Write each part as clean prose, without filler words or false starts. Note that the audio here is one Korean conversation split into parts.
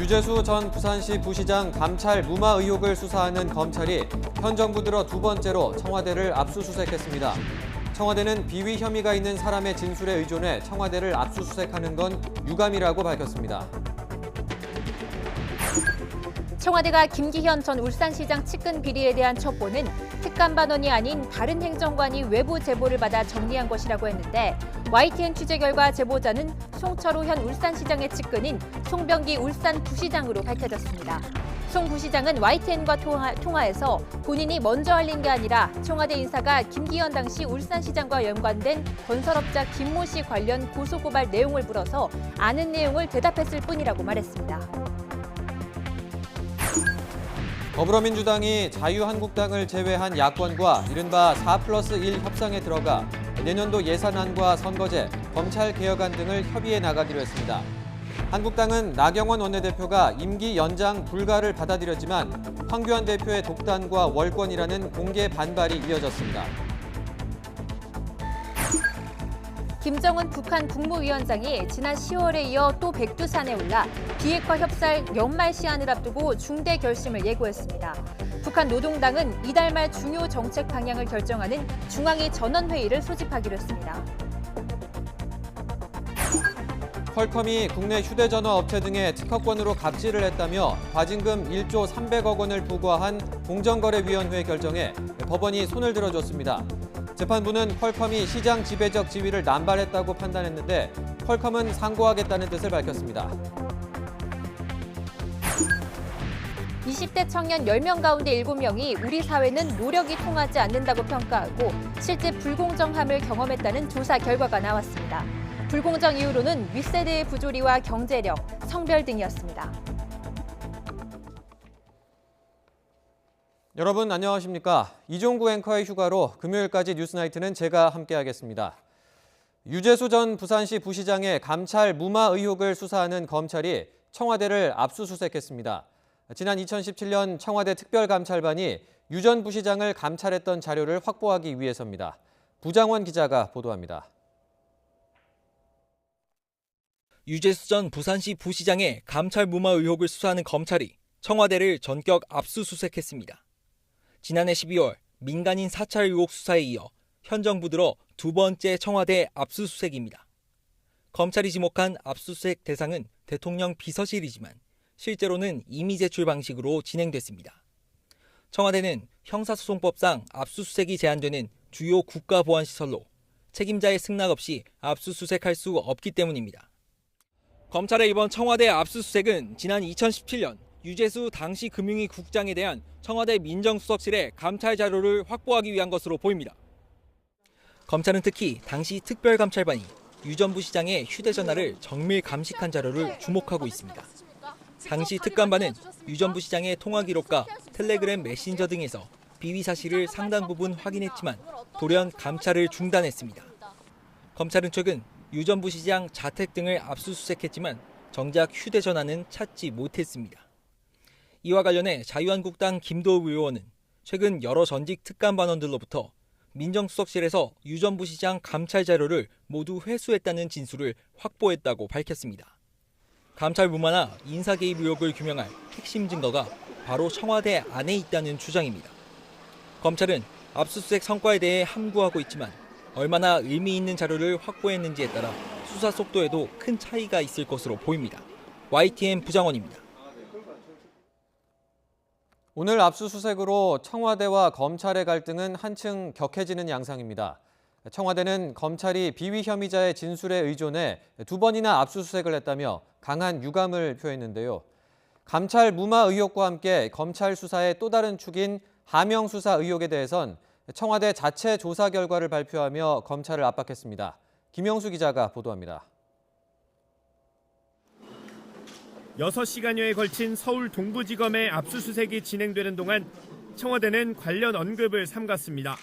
유재수 전 부산시 부시장 감찰 무마 의혹을 수사하는 검찰이 현 정부 들어 두 번째로 청와대를 압수수색했습니다. 청와대는 비위 혐의가 있는 사람의 진술에 의존해 청와대를 압수수색하는 건 유감이라고 밝혔습니다. 청와대가 김기현 전 울산시장 측근 비리에 대한 첩보는 특감 반원이 아닌 다른 행정관이 외부 제보를 받아 정리한 것이라고 했는데 YTN 취재 결과 제보자는 송철호 현 울산시장의 측근인 송병기 울산 부시장으로 밝혀졌습니다. 송 부시장은 YTN과 통화에서 본인이 먼저 알린 게 아니라 청와대 인사가 김기현 당시 울산시장과 연관된 건설업자 김모 씨 관련 고소고발 내용을 물어서 아는 내용을 대답했을 뿐이라고 말했습니다. 더불어민주당이 자유한국당을 제외한 야권과 이른바 4+1 협상에 들어가 내년도 예산안과 선거제, 검찰 개혁안 등을 협의해 나가기로 했습니다. 한국당은 나경원 원내대표가 임기 연장 불가를 받아들였지만 황교안 대표의 독단과 월권이라는 공개 반발이 이어졌습니다. 김정은 북한 국무위원장이 지난 10월에 이어 또 백두산에 올라 비핵화 협상 연말 시한을 앞두고 중대 결심을 예고했습니다. 북한 노동당은 이달 말 중요 정책 방향을 결정하는 중앙위 전원회의를 소집하기로 했습니다. 퀄컴이 국내 휴대전화 업체 등의 특허권으로 갑질을 했다며 과징금 1조 300억 원을 부과한 공정거래위원회 결정에 법원이 손을 들어줬습니다. 재판부는 퀄컴이 시장 지배적 지위를 남발했다고 판단했는데 퀄컴은 상고하겠다는 뜻을 밝혔습니다. 20대 청년 10명 가운데 7명이 우리 사회는 노력이 통하지 않는다고 평가하고 실제 불공정함을 경험했다는 조사 결과가 나왔습니다. 불공정 이유로는 윗세대의 부조리와 경제력, 성별 등이었습니다. 여러분 안녕하십니까? 이종구 앵커의 휴가로 금요일까지 뉴스나이트는 제가 함께하겠습니다. 유재수 전 부산시 부시장의 감찰 무마 의혹을 수사하는 검찰이 청와대를 압수수색했습니다. 지난 2017년 청와대 특별감찰반이 유 전 부시장을 감찰했던 자료를 확보하기 위해서입니다. 부장원 기자가 보도합니다. 유재수 전 부산시 부시장의 감찰 무마 의혹을 수사하는 검찰이 청와대를 전격 압수수색했습니다. 지난해 12월 민간인 사찰 의혹 수사에 이어 현 정부 들어 두 번째 청와대 압수수색입니다. 검찰이 지목한 압수수색 대상은 대통령 비서실이지만 실제로는 임의 제출 방식으로 진행됐습니다. 청와대는 형사소송법상 압수수색이 제한되는 주요 국가보안시설로 책임자의 승낙 없이 압수수색할 수 없기 때문입니다. 검찰의 이번 청와대 압수수색은 지난 2017년 유재수 당시 금융위 국장에 대한 청와대 민정수석실의 감찰 자료를 확보하기 위한 것으로 보입니다. 검찰은 특히 당시 특별감찰반이 유 전 부시장의 휴대전화를 정밀 감식한 자료를 주목하고 있습니다. 당시 특감반은 유 전 부시장의 통화 기록과 텔레그램 메신저 등에서 비위 사실을 상당 부분 확인했지만 돌연 감찰을 중단했습니다. 검찰은 최근 유 전 부시장 자택 등을 압수수색했지만 정작 휴대전화는 찾지 못했습니다. 이와 관련해 자유한국당 김도읍 의원은 최근 여러 전직 특감반원들로부터 민정수석실에서 유 전 부시장 감찰 자료를 모두 회수했다는 진술을 확보했다고 밝혔습니다. 감찰 무마나 인사 개입 의혹을 규명할 핵심 증거가 바로 청와대 안에 있다는 주장입니다. 검찰은 압수수색 성과에 대해 함구하고 있지만 얼마나 의미 있는 자료를 확보했는지에 따라 수사 속도에도 큰 차이가 있을 것으로 보입니다. YTN 부장원입니다. 오늘 압수수색으로 청와대와 검찰의 갈등은 한층 격해지는 양상입니다. 청와대는 검찰이 비위 혐의자의 진술에 의존해 두 번이나 압수수색을 했다며 강한 유감을 표했는데요. 감찰 무마 의혹과 함께 검찰 수사의 또 다른 축인 하명 수사 의혹에 대해선 청와대 자체 조사 결과를 발표하며 검찰을 압박했습니다. 김영수 기자가 보도합니다. 6시간여에 걸친 서울 동부지검의 압수수색이 진행되는 동안 청와대는 관련 언급을 삼갔습니다.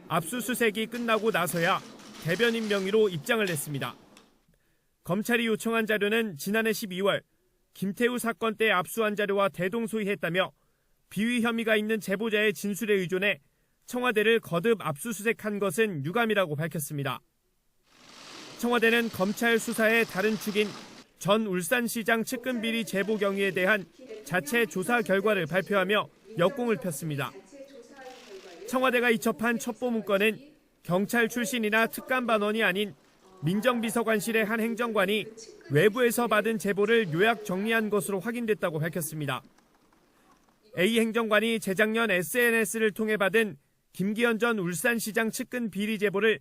압수수색이 끝나고 나서야 대변인 명의로 입장을 냈습니다. 검찰이 요청한 자료는 지난해 12월 김태우 사건 때 압수한 자료와 대동소이했다며 비위 혐의가 있는 제보자의 진술에 의존해 청와대를 거듭 압수수색한 것은 유감이라고 밝혔습니다. 청와대는 검찰 수사의 다른 축인 전 울산시장 측근 비리 제보 경위에 대한 자체 조사 결과를 발표하며 역공을 폈습니다. 청와대가 이첩한 첩보 문건은 경찰 출신이나 특감반원이 아닌 민정비서관실의 한 행정관이 외부에서 받은 제보를 요약 정리한 것으로 확인됐다고 밝혔습니다. A 행정관이 재작년 SNS를 통해 받은 김기현 전 울산시장 측근 비리 제보를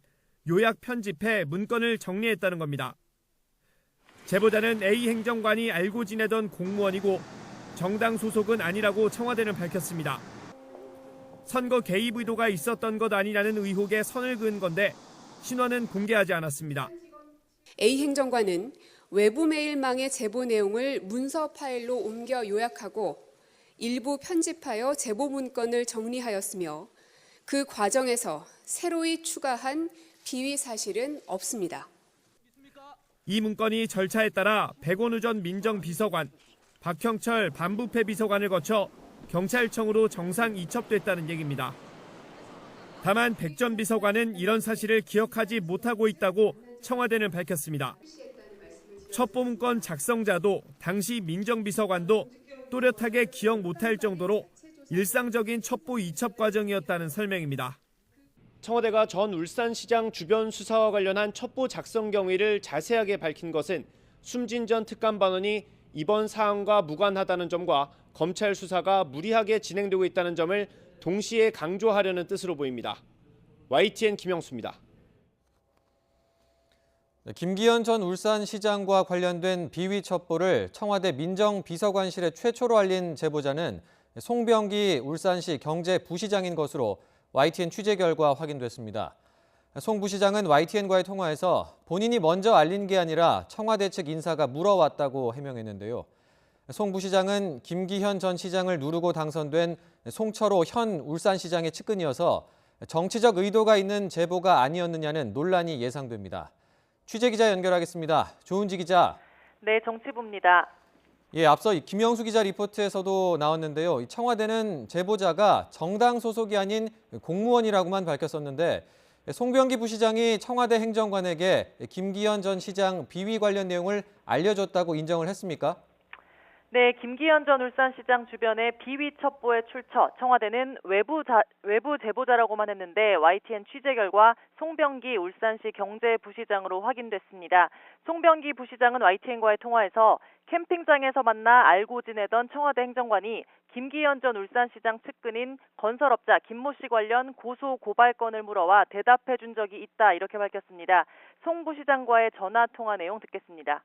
요약 편집해 문건을 정리했다는 겁니다. 제보자는 A 행정관이 알고 지내던 공무원이고 정당 소속은 아니라고 청와대는 밝혔습니다. 선거 개입 의도가 있었던 것 아니냐는 의혹에 선을 그은 건데 신원은 공개하지 않았습니다. A 행정관은 외부 메일망의 제보 내용을 문서 파일로 옮겨 요약하고 일부 편집하여 제보 문건을 정리하였으며 그 과정에서 새로이 추가한 비위 사실은 없습니다. 이 문건이 절차에 따라 백원우 전 민정비서관, 박형철 반부패 비서관을 거쳐 경찰청으로 정상 이첩됐다는 얘기입니다. 다만 백 전 비서관은 이런 사실을 기억하지 못하고 있다고 청와대는 밝혔습니다. 첩보 문건 작성자도 당시 민정비서관도 또렷하게 기억 못할 정도로 일상적인 첩보 이첩 과정이었다는 설명입니다. 청와대가 전 울산시장 주변 수사와 관련한 첩보 작성 경위를 자세하게 밝힌 것은 숨진 전 특감반원이 이번 사안과 무관하다는 점과 검찰 수사가 무리하게 진행되고 있다는 점을 동시에 강조하려는 뜻으로 보입니다. YTN 김영수입니다. 김기현 전 울산시장과 관련된 비위 첩보를 청와대 민정비서관실에 최초로 알린 제보자는 송병기 울산시 경제부시장인 것으로 YTN 취재 결과 확인됐습니다. 송 부시장은 YTN과의 통화에서 본인이 먼저 알린 게 아니라 청와대 측 인사가 물어왔다고 해명했는데요. 송 부시장은 김기현 전 시장을 누르고 당선된 송철호 현 울산시장의 측근이어서 정치적 의도가 있는 제보가 아니었느냐는 논란이 예상됩니다. 취재기자 연결하겠습니다. 조은지 기자. 네, 정치부입니다. 예, 앞서 김영수 기자 리포트에서도 나왔는데요. 청와대는 제보자가 정당 소속이 아닌 공무원이라고만 밝혔었는데 송병기 부시장이 청와대 행정관에게 김기현 전 시장 비위 관련 내용을 알려줬다고 인정을 했습니까? 네, 김기현 전 울산시장 주변의 비위 첩보의 출처, 청와대는 외부 제보자라고만 했는데 YTN 취재 결과 송병기 울산시 경제부시장으로 확인됐습니다. 송병기 부시장은 YTN과의 통화에서 캠핑장에서 만나 알고 지내던 청와대 행정관이 김기현 전 울산시장 측근인 건설업자 김모 씨 관련 고소 고발 건을 물어와 대답해 준 적이 있다, 이렇게 밝혔습니다. 송 부시장과의 전화 통화 내용 듣겠습니다.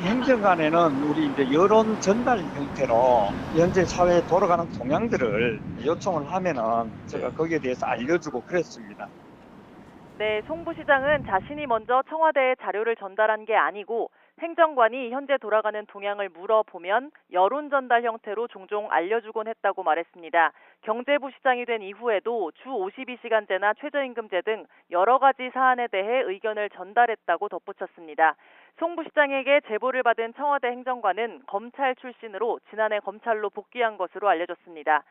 행정관에는 우리 이제 여론 전달 형태로 현재 사회에 돌아가는 동향들을 요청을 하면은 제가 거기에 대해서 알려주고 그랬습니다. 네, 송 부시장은 자신이 먼저 청와대에 자료를 전달한 게 아니고 행정관이 현재 돌아가는 동향을 물어보면 여론 전달 형태로 종종 알려주곤 했다고 말했습니다. 경제부시장이 된 이후에도 주 52시간제나 최저임금제 등 여러 가지 사안에 대해 의견을 전달했다고 덧붙였습니다. 송 부시장에게 제보를 받은 청와대 행정관은 검찰 출신으로 지난해 검찰로 복귀한 것으로 알려졌습니다.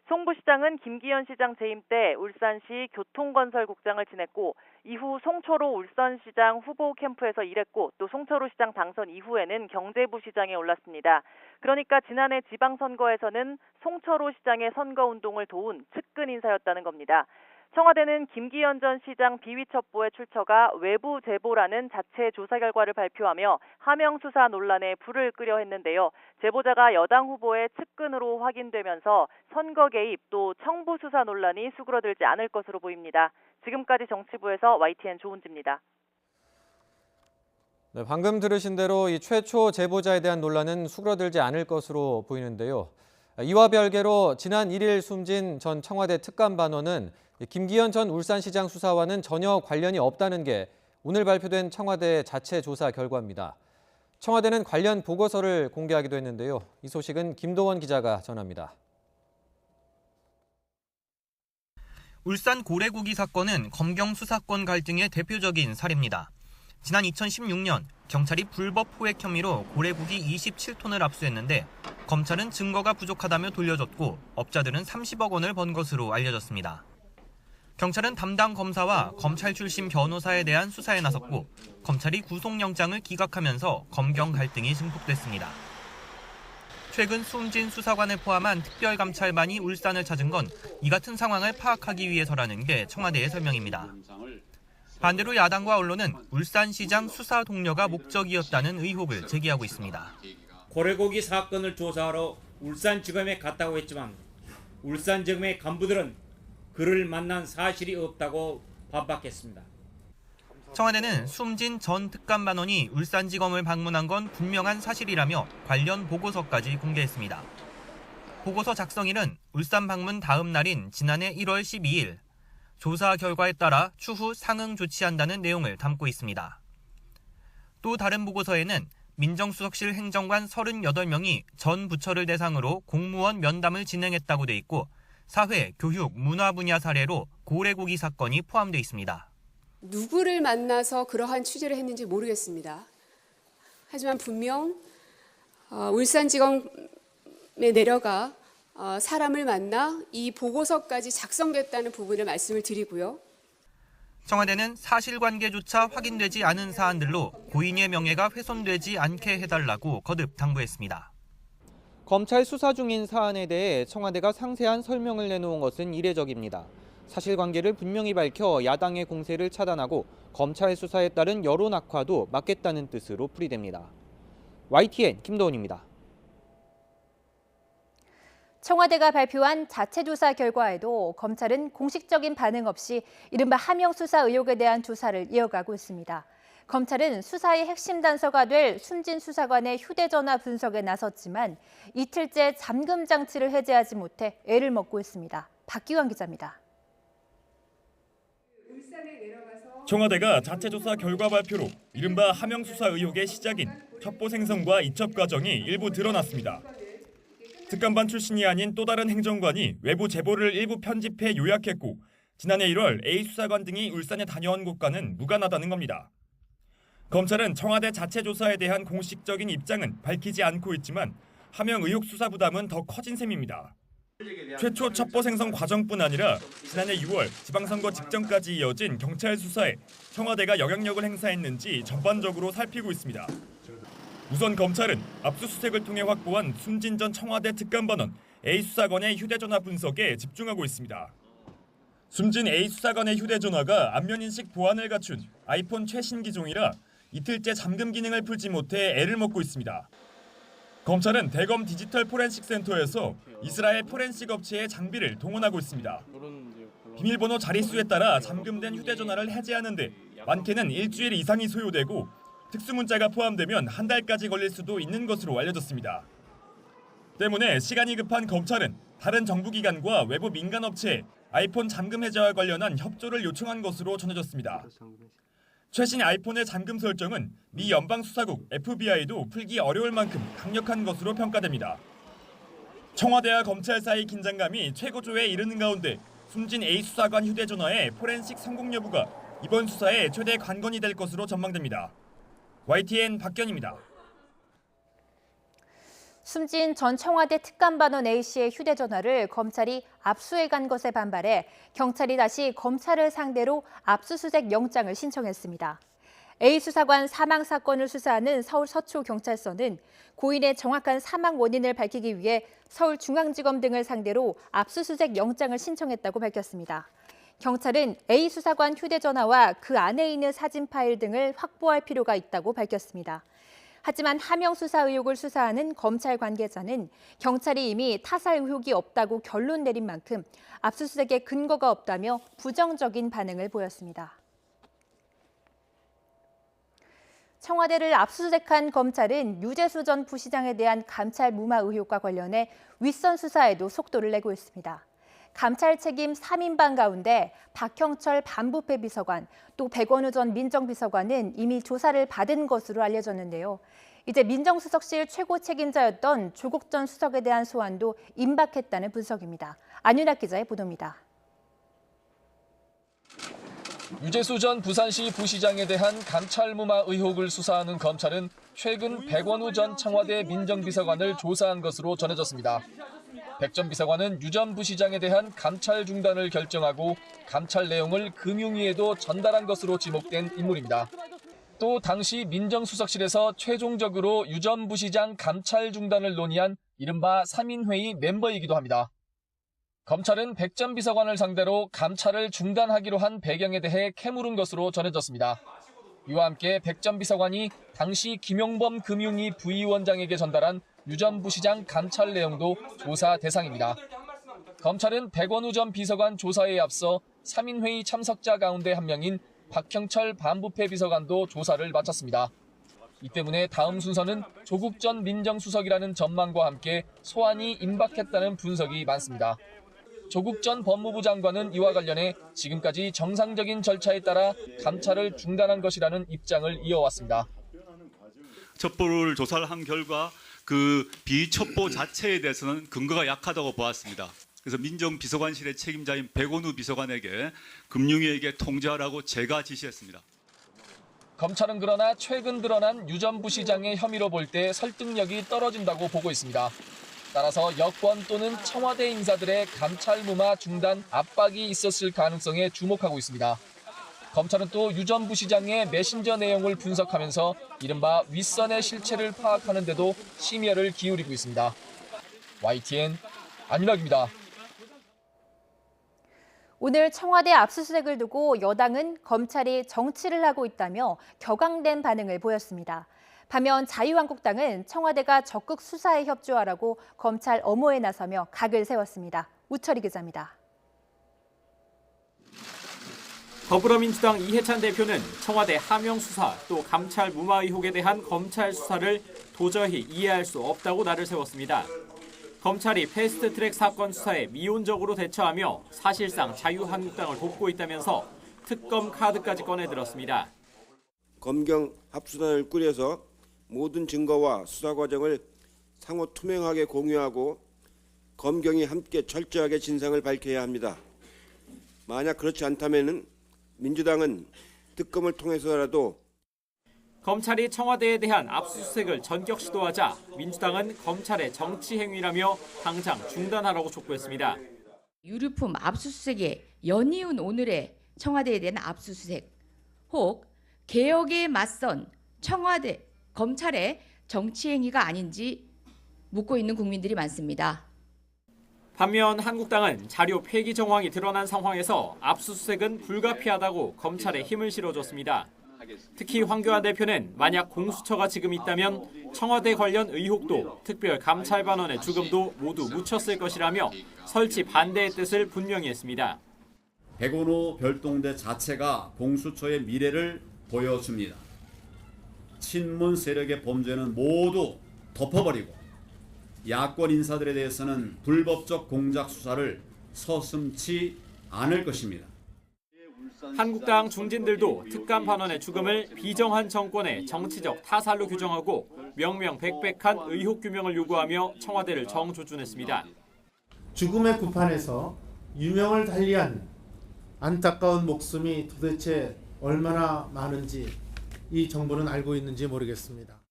송 부시장은 김기현 시장 재임 때 울산시 교통건설국장을 지냈고 이후 송철호 울산시장 후보 캠프에서 일했고 또 송철호 시장 당선 이후에는 경제부시장에 올랐습니다. 그러니까 지난해 지방선거에서는 송철호 시장의 선거운동을 도운 측근 인사였다는 겁니다. 청와대는 김기현 전 시장 비위 첩보의 출처가 외부 제보라는 자체 조사 결과를 발표하며 하명 수사 논란에 불을 끄려 했는데요. 제보자가 여당 후보의 측근으로 확인되면서 선거 개입 또 청부 수사 논란이 수그러들지 않을 것으로 보입니다. 지금까지 정치부에서 YTN 조은지입니다. 네, 방금 들으신 대로 이 최초 제보자에 대한 논란은 수그러들지 않을 것으로 보이는데요. 이와 별개로 지난 1일 숨진 전 청와대 특감반원은 김기현 전 울산시장 수사와는 전혀 관련이 없다는 게 오늘 발표된 청와대 자체 조사 결과입니다. 청와대는 관련 보고서를 공개하기도 했는데요. 이 소식은 김도원 기자가 전합니다. 울산 고래고기 사건은 검경 수사권 갈등의 대표적인 사례입니다. 지난 2016년 경찰이 불법 포획 혐의로 고래고기 27톤을 압수했는데 검찰은 증거가 부족하다며 돌려줬고 업자들은 30억 원을 번 것으로 알려졌습니다. 경찰은 담당 검사와 검찰 출신 변호사에 대한 수사에 나섰고 검찰이 구속영장을 기각하면서 검경 갈등이 증폭됐습니다. 최근 숨진 수사관을 포함한 특별감찰반이 울산을 찾은 건 이 같은 상황을 파악하기 위해서라는 게 청와대의 설명입니다. 반대로 야당과 언론은 울산시장 수사 동료가 목적이었다는 의혹을 제기하고 있습니다. 고래고기 사건을 조사하러 울산지검에 갔다고 했지만 울산지검의 간부들은 그를 만난 사실이 없다고 반박했습니다. 청와대는 숨진 전 특감반원이 울산지검을 방문한 건 분명한 사실이라며 관련 보고서까지 공개했습니다. 보고서 작성일은 울산 방문 다음 날인 지난해 1월 12일. 조사 결과에 따라 추후 상응 조치한다는 내용을 담고 있습니다. 또 다른 보고서에는 민정수석실 행정관 38명이 전 부처를 대상으로 공무원 면담을 진행했다고 돼 있고 사회, 교육, 문화 분야 사례로 고래고기 사건이 포함되어 있습니다. 누구를 만나서 그러한 취재를 했는지 모르겠습니다. 하지만 분명 울산지검에 내려가 사람을 만나 이 보고서까지 작성됐다는 부분을 말씀을 드리고요. 청와대는 사실관계조차 확인되지 않은 사안들로 고인의 명예가 훼손되지 않게 해달라고 거듭 당부했습니다. 검찰 수사 중인 사안에 대해 청와대가 상세한 설명을 내놓은 것은 이례적입니다. 사실관계를 분명히 밝혀 야당의 공세를 차단하고 검찰 수사에 따른 여론 악화도 막겠다는 뜻으로 풀이됩니다. YTN 김도훈입니다. 청와대가 발표한 자체 조사 결과에도 검찰은 공식적인 반응 없이 이른바 하명 수사 의혹에 대한 조사를 이어가고 있습니다. 검찰은 수사의 핵심 단서가 될 숨진 수사관의 휴대전화 분석에 나섰지만 이틀째 잠금 장치를 해제하지 못해 애를 먹고 있습니다. 박기환 기자입니다. 청와대가 자체 조사 결과 발표로 이른바 하명 수사 의혹의 시작인 첩보 생성과 이첩 과정이 일부 드러났습니다. 특감반 출신이 아닌 또 다른 행정관이 외부 제보를 일부 편집해 요약했고 지난해 1월 A 수사관 등이 울산에 다녀온 것과는 무관하다는 겁니다. 검찰은 청와대 자체 조사에 대한 공식적인 입장은 밝히지 않고 있지만 하명 의혹 수사 부담은 더 커진 셈입니다. 최초 첩보 생성 과정뿐 아니라 지난해 6월 지방선거 직전까지 이어진 경찰 수사에 청와대가 영향력을 행사했는지 전반적으로 살피고 있습니다. 우선 검찰은 압수수색을 통해 확보한 숨진 전 청와대 특감반원 A 수사관의 휴대전화 분석에 집중하고 있습니다. 숨진 A 수사관의 휴대전화가 안면인식 보안을 갖춘 아이폰 최신 기종이라 이틀째 잠금 기능을 풀지 못해 애를 먹고 있습니다. 검찰은 대검 디지털 포렌식 센터에서 이스라엘 포렌식 업체의 장비를 동원하고 있습니다. 비밀번호 자릿수에 따라 잠금된 휴대전화를 해제하는데 많게는 일주일 이상이 소요되고 특수문자가 포함되면 한 달까지 걸릴 수도 있는 것으로 알려졌습니다. 때문에 시간이 급한 검찰은 다른 정부기관과 외부 민간업체에 아이폰 잠금 해제와 관련한 협조를 요청한 것으로 전해졌습니다. 최신 아이폰의 잠금 설정은 미 연방수사국 FBI도 풀기 어려울 만큼 강력한 것으로 평가됩니다. 청와대와 검찰 사이 긴장감이 최고조에 이르는 가운데 숨진 A 수사관 휴대전화의 포렌식 성공 여부가 이번 수사의 최대 관건이 될 것으로 전망됩니다. YTN 박견입니다. 숨진 전 청와대 특감반원 A씨의 휴대전화를 검찰이 압수해간 것에 반발해 경찰이 다시 검찰을 상대로 압수수색 영장을 신청했습니다. A 수사관 사망 사건을 수사하는 서울 서초경찰서는 고인의 정확한 사망 원인을 밝히기 위해 서울중앙지검 등을 상대로 압수수색 영장을 신청했다고 밝혔습니다. 경찰은 A 수사관 휴대전화와 그 안에 있는 사진 파일 등을 확보할 필요가 있다고 밝혔습니다. 하지만 하명 수사 의혹을 수사하는 검찰 관계자는 경찰이 이미 타살 의혹이 없다고 결론 내린 만큼 압수수색에 근거가 없다며 부정적인 반응을 보였습니다. 청와대를 압수수색한 검찰은 유재수 전 부시장에 대한 감찰 무마 의혹과 관련해 윗선 수사에도 속도를 내고 있습니다. 감찰 책임 3인방 가운데 박형철 반부패 비서관, 또 백원우 전 민정비서관은 이미 조사를 받은 것으로 알려졌는데요. 이제 민정수석실 최고 책임자였던 조국 전 수석에 대한 소환도 임박했다는 분석입니다. 안윤학 기자의 보도입니다. 유재수 전 부산시 부시장에 대한 감찰 무마 의혹을 수사하는 검찰은 최근 백원우 전 청와대 민정비서관을 조사한 것으로 전해졌습니다. 백전 비서관은 유 전 부시장에 대한 감찰 중단을 결정하고 감찰 내용을 금융위에도 전달한 것으로 지목된 인물입니다. 또 당시 민정수석실에서 최종적으로 유 전 부시장 감찰 중단을 논의한 이른바 3인회의 멤버이기도 합니다. 검찰은 백 전 비서관을 상대로 감찰을 중단하기로 한 배경에 대해 캐물은 것으로 전해졌습니다. 이와 함께 백 전 비서관이 당시 김용범 금융위 부위원장에게 전달한 유 전 부시장 감찰 내용도 조사 대상입니다. 검찰은 백원우 전 비서관 조사에 앞서 3인회의 참석자 가운데 한 명인 박형철 반부패 비서관도 조사를 마쳤습니다. 이 때문에 다음 순서는 조국 전 민정수석이라는 전망과 함께 소환이 임박했다는 분석이 많습니다. 조국 전 법무부 장관은 이와 관련해 지금까지 정상적인 절차에 따라 감찰을 중단한 것이라는 입장을 이어왔습니다. 첩보를 조사를 한 결과 그 비첩보 자체에 대해서는 근거가 약하다고 보았습니다. 그래서 민정비서관실의 책임자인 백원우 비서관에게 금융위에게 통지하라고 제가 지시했습니다. 검찰은 그러나 최근 드러난 유 전 부시장의 혐의로 볼 때 설득력이 떨어진다고 보고 있습니다. 따라서 여권 또는 청와대 인사들의 감찰 무마 중단 압박이 있었을 가능성에 주목하고 있습니다. 검찰은 또 유 전 부시장의 메신저 내용을 분석하면서 이른바 윗선의 실체를 파악하는 데도 심혈을 기울이고 있습니다. YTN 안윤학입니다. 오늘 청와대 압수수색을 두고 여당은 검찰이 정치를 하고 있다며 격앙된 반응을 보였습니다. 반면 자유한국당은 청와대가 적극 수사에 협조하라고 검찰 엄호에 나서며 각을 세웠습니다. 우철희 기자입니다. 더불어민주당 이해찬 대표는 청와대 하명 수사 또 감찰 무마 의혹에 대한 검찰 수사를 도저히 이해할 수 없다고 날을 세웠습니다. 검찰이 패스트트랙 사건 수사에 미온적으로 대처하며 사실상 자유한국당을 돕고 있다면서 특검 카드까지 꺼내들었습니다. 검경 합수단을 꾸려서 모든 증거와 수사 과정을 상호 투명하게 공유하고 검경이 함께 철저하게 진상을 밝혀야 합니다. 만약 그렇지 않다면 민주당은 특검을 통해서라도 검찰이 청와대에 대한 압수수색을 전격 시도하자 민주당은 검찰의 정치 행위라며 당장 중단하라고 촉구했습니다. 유류품 압수수색에 연이은 오늘의 청와대에 대한 압수수색, 혹 개혁에 맞선 청와대, 검찰의 정치 행위가 아닌지 묻고 있는 국민들이 많습니다. 반면 한국당은 자료 폐기 정황이 드러난 상황에서 압수수색은 불가피하다고 검찰에 힘을 실어줬습니다. 특히 황교안 대표는 만약 공수처가 지금 있다면 청와대 관련 의혹도 특별감찰반원의 죽음도 모두 묻혔을 것이라며 설치 반대의 뜻을 분명히 했습니다. 백원호 별동대 자체가 공수처의 미래를 보여줍니다. 친문 세력의 범죄는 모두 덮어버리고 야권 인사들에 대해서는 불법적 공작 수사를 서슴지 않을 것입니다. 한국당 중진들도 특감 반원의 죽음을 비정한 정권의 정치적 타살로 규정하고 명명백백한 의혹 규명을 요구하며 청와대를 정조준했습니다. 죽음의 구판에서 유명을 달리한 안타까운 목숨이 도대체 얼마나 많은지 이 정부는 알고 있는지 모르겠습니다.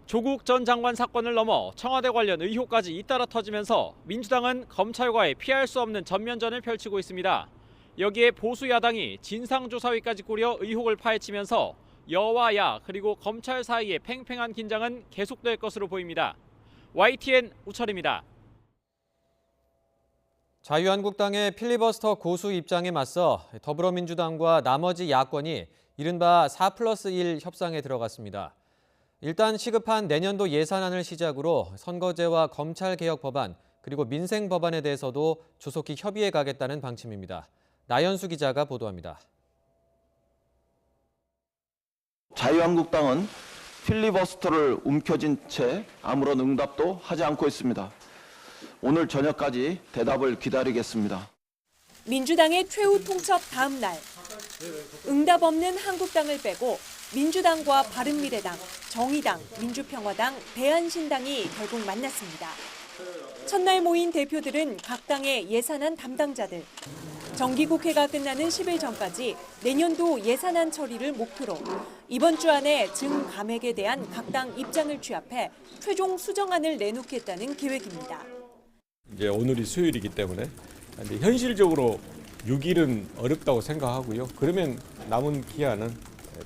조국 전 장관 사건을 넘어 청와대 관련 의혹까지 잇따라 터지면서 민주당은 검찰과의 피할 수 없는 전면전을 펼치고 있습니다. 여기에 보수 야당이 진상조사위까지 꾸려 의혹을 파헤치면서 여와 야 그리고 검찰 사이의 팽팽한 긴장은 계속될 것으로 보입니다. YTN 우철입니다. 자유한국당의 필리버스터 고수 입장에 맞서 더불어민주당과 나머지 야권이 이른바 4+1 협상에 들어갔습니다. 일단 시급한 내년도 예산안을 시작으로 선거제와 검찰개혁 법안 그리고 민생 법안에 대해서도 조속히 협의해 가겠다는 방침입니다. 나연수 기자가 보도합니다. 자유한국당은 필리버스터를 움켜쥔 채 아무런 응답도 하지 않고 있습니다. 오늘 저녁까지 대답을 기다리겠습니다. 민주당의 최후 통첩 다음 날 응답 없는 한국당을 빼고 민주당과 바른미래당, 정의당, 민주평화당, 대한신당이 결국 만났습니다. 첫날 모인 대표들은 각 당의 예산안 담당자들, 정기국회가 끝나는 10일 전까지 내년도 예산안 처리를 목표로 이번 주 안에 증감액에 대한 각 당 입장을 취합해 최종 수정안을 내놓겠다는 계획입니다. 이제 오늘이 수요일이기 때문에 근데 현실적으로 6일은 어렵다고 생각하고요. 그러면 남은 기한은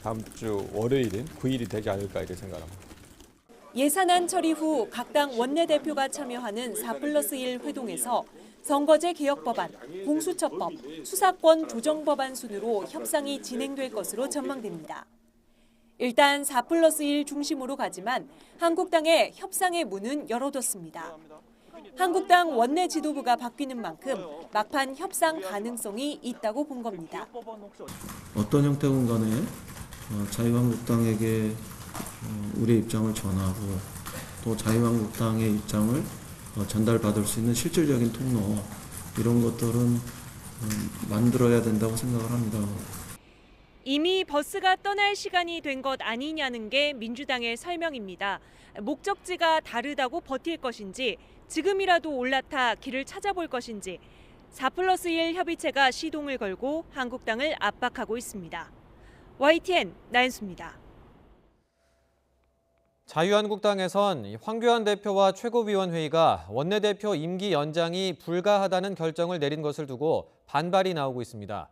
다음 주 월요일인 9일이 되지 않을까 이렇게 생각합니다. 예산안 처리 후 각 당 원내대표가 참여하는 4+1 회동에서 선거제 개혁 법안, 공수처법, 수사권 조정 법안 순으로 협상이 진행될 것으로 전망됩니다. 일단 4+1 중심으로 가지만 한국당의 협상의 문은 열어뒀습니다. 한국당 원내 지도부가 바뀌는 만큼 막판 협상 가능성이 있다고 본 겁니다. 어떤 형태건 간에 자유한국당에게 우리의 입장을 전하고 또 자유한국당의 입장을 전달받을 수 있는 실질적인 통로 이런 것들은 만들어야 된다고 생각을 합니다. 이미 버스가 떠날 시간이 된 것 아니냐는 게 민주당의 설명입니다. 목적지가 다르다고 버틸 것인지 지금이라도 올라타 길을 찾아볼 것인지 4+1 협의체가 시동을 걸고 한국당을 압박하고 있습니다. YTN 나연수입니다. 자유한국당에선 황교안 대표와 최고위원회의가 원내대표 임기 연장이 불가하다는 결정을 내린 것을 두고 반발이 나오고 있습니다.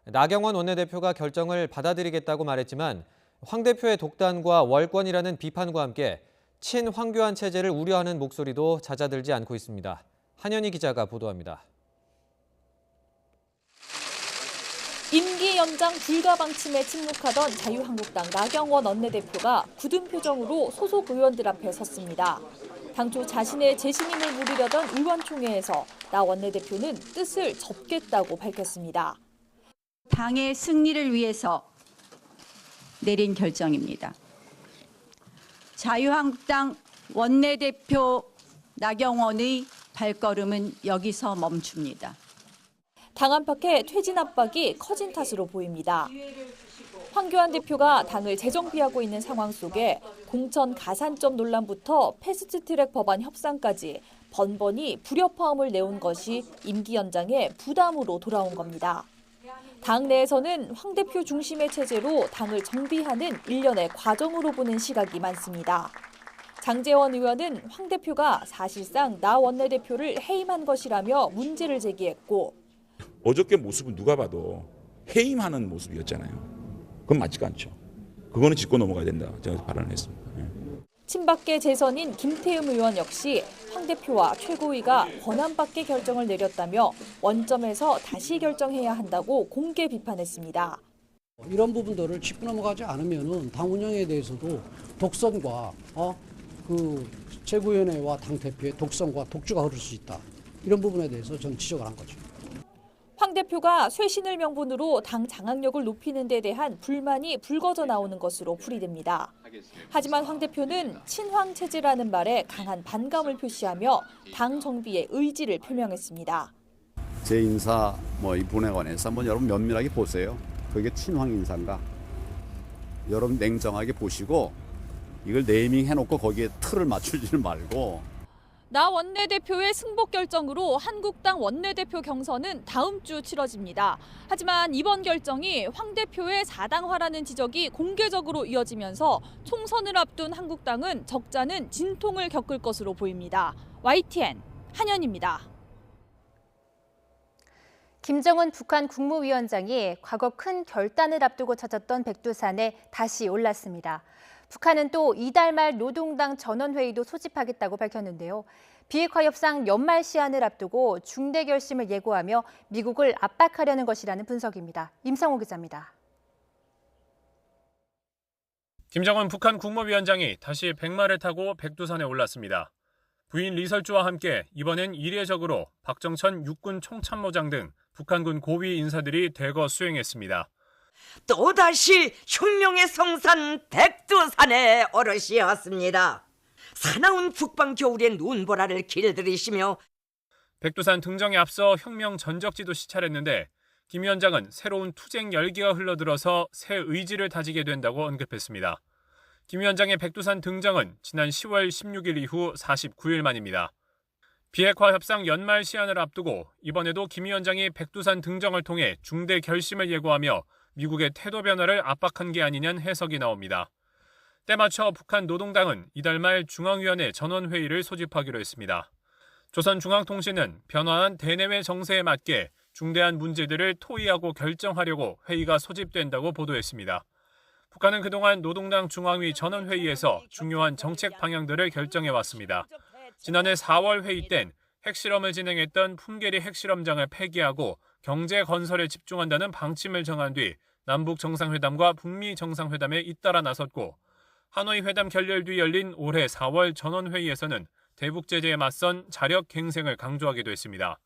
나경원 원내대표가 결정을 받아들이겠다고 말했지만 황 대표의 독단과 월권이라는 비판과 함께 친황교안 체제를 우려하는 목소리도 잦아들지 않고 있습니다. 한현희 기자가 보도합니다. 임기 연장 불가 방침에 침묵하던 자유한국당 나경원 원내대표가 굳은 표정으로 소속 의원들 앞에 섰습니다. 당초 자신의 재신임을 물으려던 의원총회에서 나 원내대표는 뜻을 접겠다고 밝혔습니다. 당의 승리를 위해서 내린 결정입니다. 자유한국당 원내대표 나경원의 발걸음은 여기서 멈춥니다. 당 안팎의 퇴진 압박이 커진 탓으로 보입니다. 황교안 대표가 당을 재정비하고 있는 상황 속에 공천 가산점 논란부터 패스트트랙 법안 협상까지 번번이 불협화음을 내온 것이 임기 연장의 부담으로 돌아온 겁니다. 당 내에서는 황 대표 중심의 체제로 당을 정비하는 일련의 과정으로 보는 시각이 많습니다. 장제원 의원은 황 대표가 사실상 나 원내대표를 해임한 것이라며 문제를 제기했고 어저께 모습은 누가 봐도 해임하는 모습이었잖아요. 그건 맞지가 않죠. 그거는 짚고 넘어가야 된다. 제가 발언을 했습니다. 친박계 재선인 김태흠 의원 역시 황 대표와 최고위가 권한밖의 결정을 내렸다며 원점에서 다시 결정해야 한다고 공개 비판했습니다. 이런 부분들을 짚고 넘어가지 않으면 당 운영에 대해서도 독선과 그 최고위원회와 당 대표의 독선과 독주가 흐를 수 있다. 이런 부분에 대해서 저는 지적을 한 거죠. 황 대표가 쇄신을 명분으로 당 장악력을 높이는 데 대한 불만이 불거져 나오는 것으로 풀이됩니다. 하지만 황 대표는 친황 체제라는 말에 강한 반감을 표시하며 당 정비의 의지를 표명했습니다. 제 인사 이분에 관해서 한번 여러분 면밀하게 보세요. 그게 친황 인사인가? 여러분 냉정하게 보시고 이걸 네이밍해놓고 거기에 틀을 맞추지를 말고 나 원내대표의 승복 결정으로 한국당 원내대표 경선은 다음 주 치러집니다. 하지만 이번 결정이 황 대표의 사당화라는 지적이 공개적으로 이어지면서 총선을 앞둔 한국당은 적잖은 진통을 겪을 것으로 보입니다. YTN 한현입니다. 김정은 북한 국무위원장이 과거 큰 결단을 앞두고 찾았던 백두산에 다시 올랐습니다. 북한은 또 이달 말 노동당 전원회의도 소집하겠다고 밝혔는데요. 비핵화 협상 연말 시한을 앞두고 중대 결심을 예고하며 미국을 압박하려는 것이라는 분석입니다. 임상호 기자입니다. 김정은 북한 국무위원장이 다시 백마를 타고 백두산에 올랐습니다. 부인 리설주와 함께 이번엔 이례적으로 박정천 육군 총참모장 등 북한군 고위 인사들이 대거 수행했습니다. 또다시 혁명의 성산 백두산에 오르시었습니다. 사나운 북방 겨울의 눈보라를 길들이시며 백두산 등정에 앞서 혁명 전적지도 시찰했는데 김 위원장은 새로운 투쟁 열기가 흘러들어서 새 의지를 다지게 된다고 언급했습니다. 김 위원장의 백두산 등정은 지난 10월 16일 이후 49일 만입니다. 비핵화 협상 연말 시한을 앞두고 이번에도 김 위원장이 백두산 등정을 통해 중대 결심을 예고하며 미국의 태도 변화를 압박한 게 아니냐는 해석이 나옵니다. 때맞춰 북한 노동당은 이달 말 중앙위원회 전원회의를 소집하기로 했습니다. 조선중앙통신은 변화한 대내외 정세에 맞게 중대한 문제들을 토의하고 결정하려고 회의가 소집된다고 보도했습니다. 북한은 그동안 노동당 중앙위 전원회의에서 중요한 정책 방향들을 결정해왔습니다. 지난해 4월 회의 땐 핵실험을 진행했던 풍계리 핵실험장을 폐기하고 경제 건설에 집중한다는 방침을 정한 뒤 남북 정상회담과 북미 정상회담에 잇따라 나섰고 하노이 회담 결렬 뒤 열린 올해 4월 전원회의에서는 대북 제재에 맞선 자력 갱생을 강조하기도 했습니다.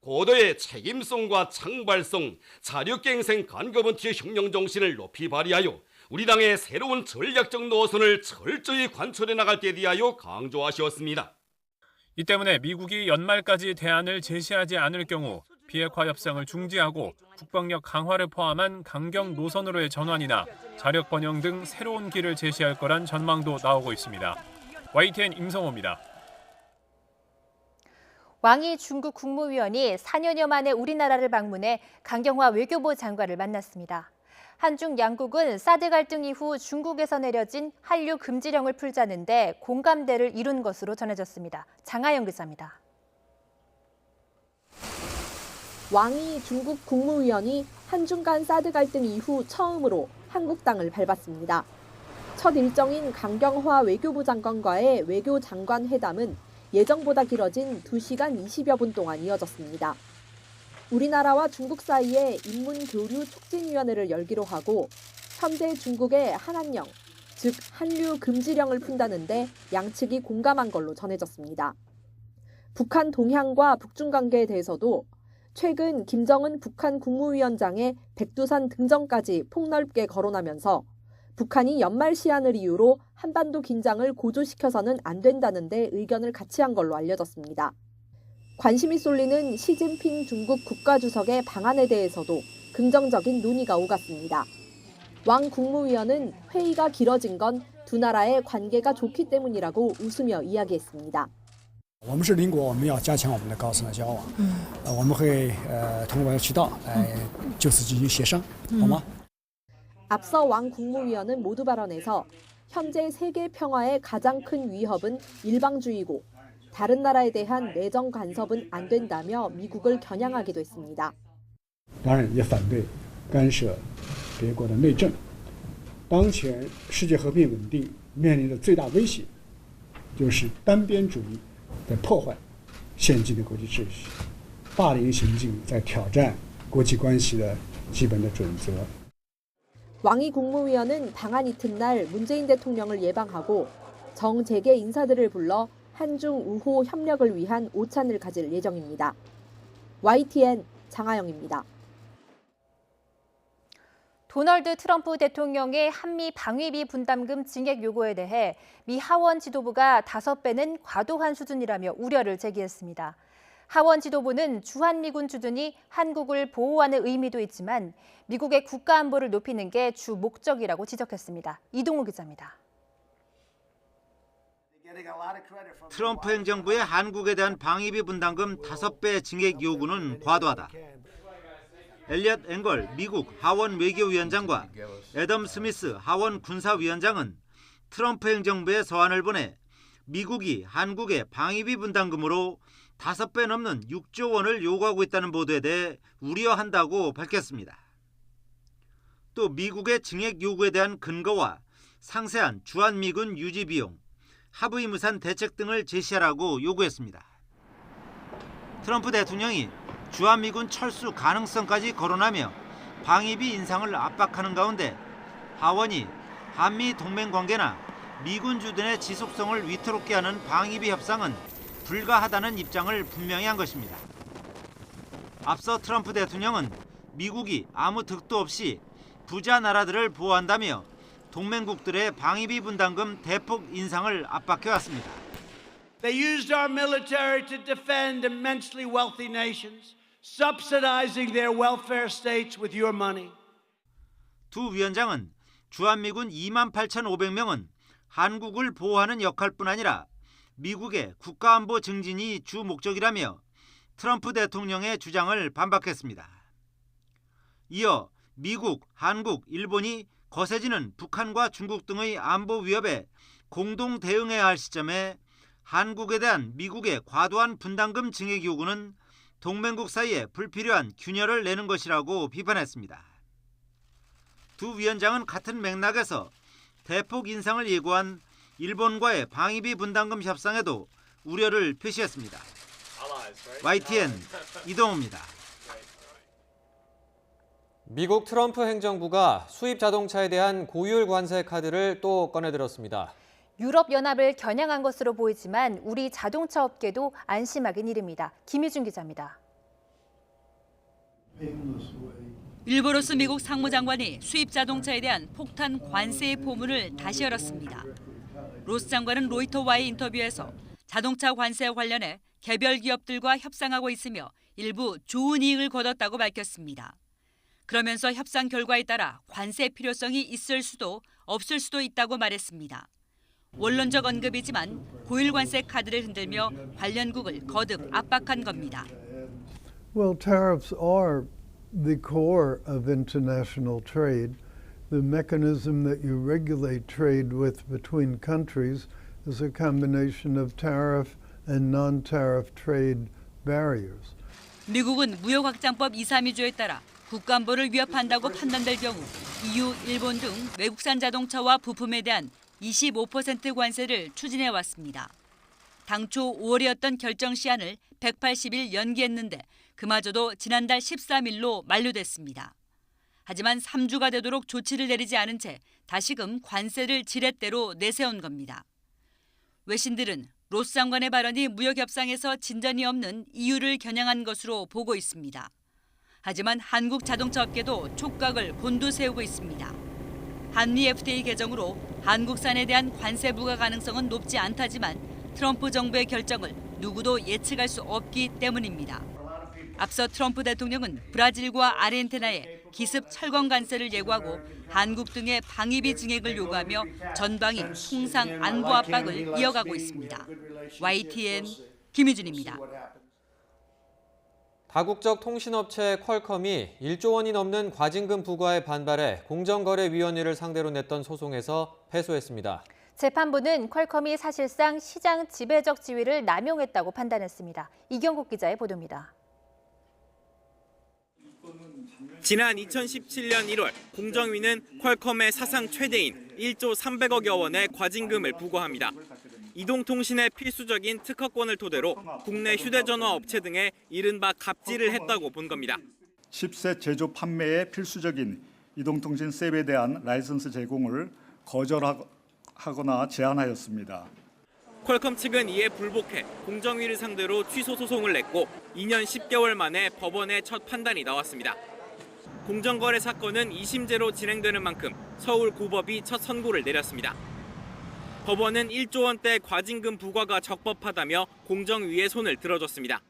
고도의 책임성과 창발성, 자력갱생 간거번티의 혁명 정신을 높이 발휘하여 우리 당의 새로운 전략적 노선을 철저히 관철해 나갈 때 대하여 강조하셨습니다. 이 때문에 미국이 연말까지 대안을 제시하지 않을 경우 비핵화 협상을 중지하고 국방력 강화를 포함한 강경 노선으로의 전환이나 자력 번영 등 새로운 길을 제시할 거란 전망도 나오고 있습니다. YTN 임성호입니다. 왕이 중국 국무위원이 4년여 만에 우리나라를 방문해 강경화 외교부 장관을 만났습니다. 한중 양국은 사드 갈등 이후 중국에서 내려진 한류 금지령을 풀자는데 공감대를 이룬 것으로 전해졌습니다. 장하영 기자입니다. 왕이 중국 국무위원이 한중 간 사드 갈등 이후 처음으로 한국 땅을 밟았습니다. 첫 일정인 강경화 외교부 장관과의 외교장관 회담은 예정보다 길어진 2시간 20여 분 동안 이어졌습니다. 우리나라와 중국 사이에 인문교류 촉진위원회를 열기로 하고 현재 중국의 한한령, 즉 한류 금지령을 푼다는데 양측이 공감한 걸로 전해졌습니다. 북한 동향과 북중 관계에 대해서도 최근 김정은 북한 국무위원장의 백두산 등정까지 폭넓게 거론하면서 북한이 연말 시한을 이유로 한반도 긴장을 고조시켜서는 안 된다는데 의견을 같이 한 걸로 알려졌습니다. 관심이 쏠리는 시진핑 중국 국가주석의 방안에 대해서도 긍정적인 논의가 오갔습니다. 왕 국무위원은 회의가 길어진 건 두 나라의 관계가 좋기 때문이라고 웃으며 이야기했습니다. 我们是邻国，我们要加强我们的高层的交往。我们会通过渠道就此进行协商，好吗？ 앞서 왕 국무위원은 모두 발언에서 현재 세계 평화의 가장 큰 위협은 일방주의고 다른 나라에 대한 내정 간섭은 안 된다며 미국을 겨냥하기도 했습니다. 当然也反对干涉别国的内政。当前世界和平稳定面临的最大威胁，就是单边主义在破坏现今的国际秩序，霸凌行径在挑战国际关系的基本的准则。 왕이 국무위원은 방한 이튿날 문재인 대통령을 예방하고 정재계 인사들을 불러 한중 우호 협력을 위한 오찬을 가질 예정입니다. YTN 장하영입니다. 도널드 트럼프 대통령의 한미 방위비 분담금 증액 요구에 대해 미 하원 지도부가 5배는 과도한 수준이라며 우려를 제기했습니다. 하원 지도부는 주한미군 주둔이 한국을 보호하는 의미도 있지만 미국의 국가 안보를 높이는 게 주 목적이라고 지적했습니다. 이동우 기자입니다. 트럼프 행정부의 한국에 대한 방위비 분담금 5배 증액 요구는 과도하다. 엘리엇 앵걸 미국 하원 외교위원장과 애덤 스미스 하원 군사위원장은 트럼프 행정부에 서한을 보내 미국이 한국의 방위비 분담금으로 5배 넘는 6조 원을 요구하고 있다는 보도에 대해 우려한다고 밝혔습니다. 또 미국의 증액 요구에 대한 근거와 상세한 주한미군 유지 비용, 하부이무산 대책 등을 제시하라고 요구했습니다. 트럼프 대통령이 주한미군 철수 가능성까지 거론하며 방위비 인상을 압박하는 가운데 하원이 한미 동맹 관계나 미군 주둔의 지속성을 위태롭게 하는 방위비 협상은 불가하다는 입장을 분명히 한 것입니다. 앞서 트럼프 대통령은 미국이 아무 득도 없이 부자 나라들을 보호한다며 동맹국들의 방위비 분담금 대폭 인상을 압박해왔습니다. They used our military to defend immensely wealthy nations, subsidizing their welfare states with your money. 두 위원장은 주한미군 28,500명은 한국을 보호하는 역할뿐 아니라 미국의 국가안보 증진이 주 목적이라며 트럼프 대통령의 주장을 반박했습니다. 이어 미국, 한국, 일본이 거세지는 북한과 중국 등의 안보 위협에 공동 대응해야 할 시점에 한국에 대한 미국의 과도한 분담금 증액 요구는 동맹국 사이에 불필요한 균열을 내는 것이라고 비판했습니다. 두 위원장은 같은 맥락에서 대폭 인상을 예고한 일본과의 방위비 분담금 협상에도 우려를 표시했습니다. YTN 이동호입니다. 미국 트럼프 행정부가 수입 자동차에 대한 고율 관세 카드를 또 꺼내들었습니다. 유럽연합을 겨냥한 것으로 보이지만 우리 자동차 업계도 안심하긴 이릅니다. 김희준 기자입니다. 윌버로스 미국 상무장관이 수입 자동차에 대한 폭탄 관세의 포문을 다시 열었습니다. 로스 장관은 로이터와의 인터뷰에서 자동차 관세와 관련해 개별 기업들과 협상하고 있으며 일부 좋은 이익을 거뒀다고 밝혔습니다. 그러면서 협상 결과에 따라 관세 필요성이 있을 수도 없을 수도 있다고 말했습니다. 원론적 언급이지만 고율 관세 카드를 흔들며 관련국을 거듭 압박한 겁니다. Well, tariffs are the core of international trade. The mechanism that you regulate trade with between countries is a combination of tariff and non-tariff trade barriers. 미국은 무역확장법 232조에 따라 국가안보를 위협한다고 판단될 경우 EU, 일본 등 외국산 자동차와 부품에 대한 25% 관세를 추진해 왔습니다. 당초 5월이었던 결정 시한을 180일 연기했는데 그마저도 지난달 13일로 만료됐습니다. 하지만 3주가 되도록 조치를 내리지 않은 채 다시금 관세를 지렛대로 내세운 겁니다. 외신들은 로스 장관의 발언이 무역 협상에서 진전이 없는 이유를 겨냥한 것으로 보고 있습니다. 하지만 한국 자동차 업계도 촉각을 곤두세우고 있습니다. 한미 FTA 개정으로 한국산에 대한 관세 부과 가능성은 높지 않다지만 트럼프 정부의 결정을 누구도 예측할 수 없기 때문입니다. 앞서 트럼프 대통령은 브라질과 아르헨티나에 기습 철권 관세를 예고하고 한국 등의 방위비 증액을 요구하며 전방위 통상 안보 압박을 이어가고 있습니다. YTN 김희준입니다. 다국적 통신업체 퀄컴이 1조 원이 넘는 과징금 부과에 반발해 공정거래위원회를 상대로 냈던 소송에서 패소했습니다. 재판부는 퀄컴이 사실상 시장 지배적 지위를 남용했다고 판단했습니다. 이경국 기자의 보도입니다. 지난 2017년 1월 공정위는 퀄컴의 사상 최대인 1조 300억여 원의 과징금을 부과합니다. 이동통신의 필수적인 특허권을 토대로 국내 휴대전화 업체 등에 이른바 갑질을 했다고 본 겁니다. 칩셋 제조 판매에 필수적인 이동통신 셉에 대한 라이선스 제공을 거절하거나 제한하였습니다. 퀄컴 측은 이에 불복해 공정위를 상대로 취소 소송을 냈고 2년 10개월 만에 법원의 첫 판단이 나왔습니다. 공정거래 사건은 2심제로 진행되는 만큼 서울고법이 첫 선고를 내렸습니다. 법원은 1조 원대 과징금 부과가 적법하다며 공정위에 손을 들어줬습니다.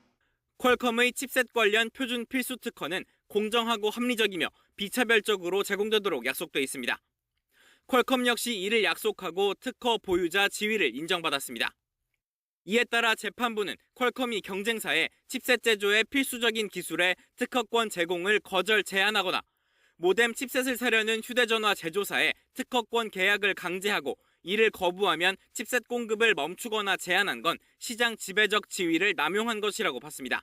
퀄컴의 칩셋 관련 표준 필수 특허는 공정하고 합리적이며 비차별적으로 제공되도록 약속돼 있습니다. 퀄컴 역시 이를 약속하고 특허 보유자 지위를 인정받았습니다. 이에 따라 재판부는 퀄컴이 경쟁사에 칩셋 제조의 필수적인 기술의 특허권 제공을 거절 제한하거나 모뎀 칩셋을 사려는 휴대전화 제조사에 특허권 계약을 강제하고 이를 거부하면 칩셋 공급을 멈추거나 제한한 건 시장 지배적 지위를 남용한 것이라고 봤습니다.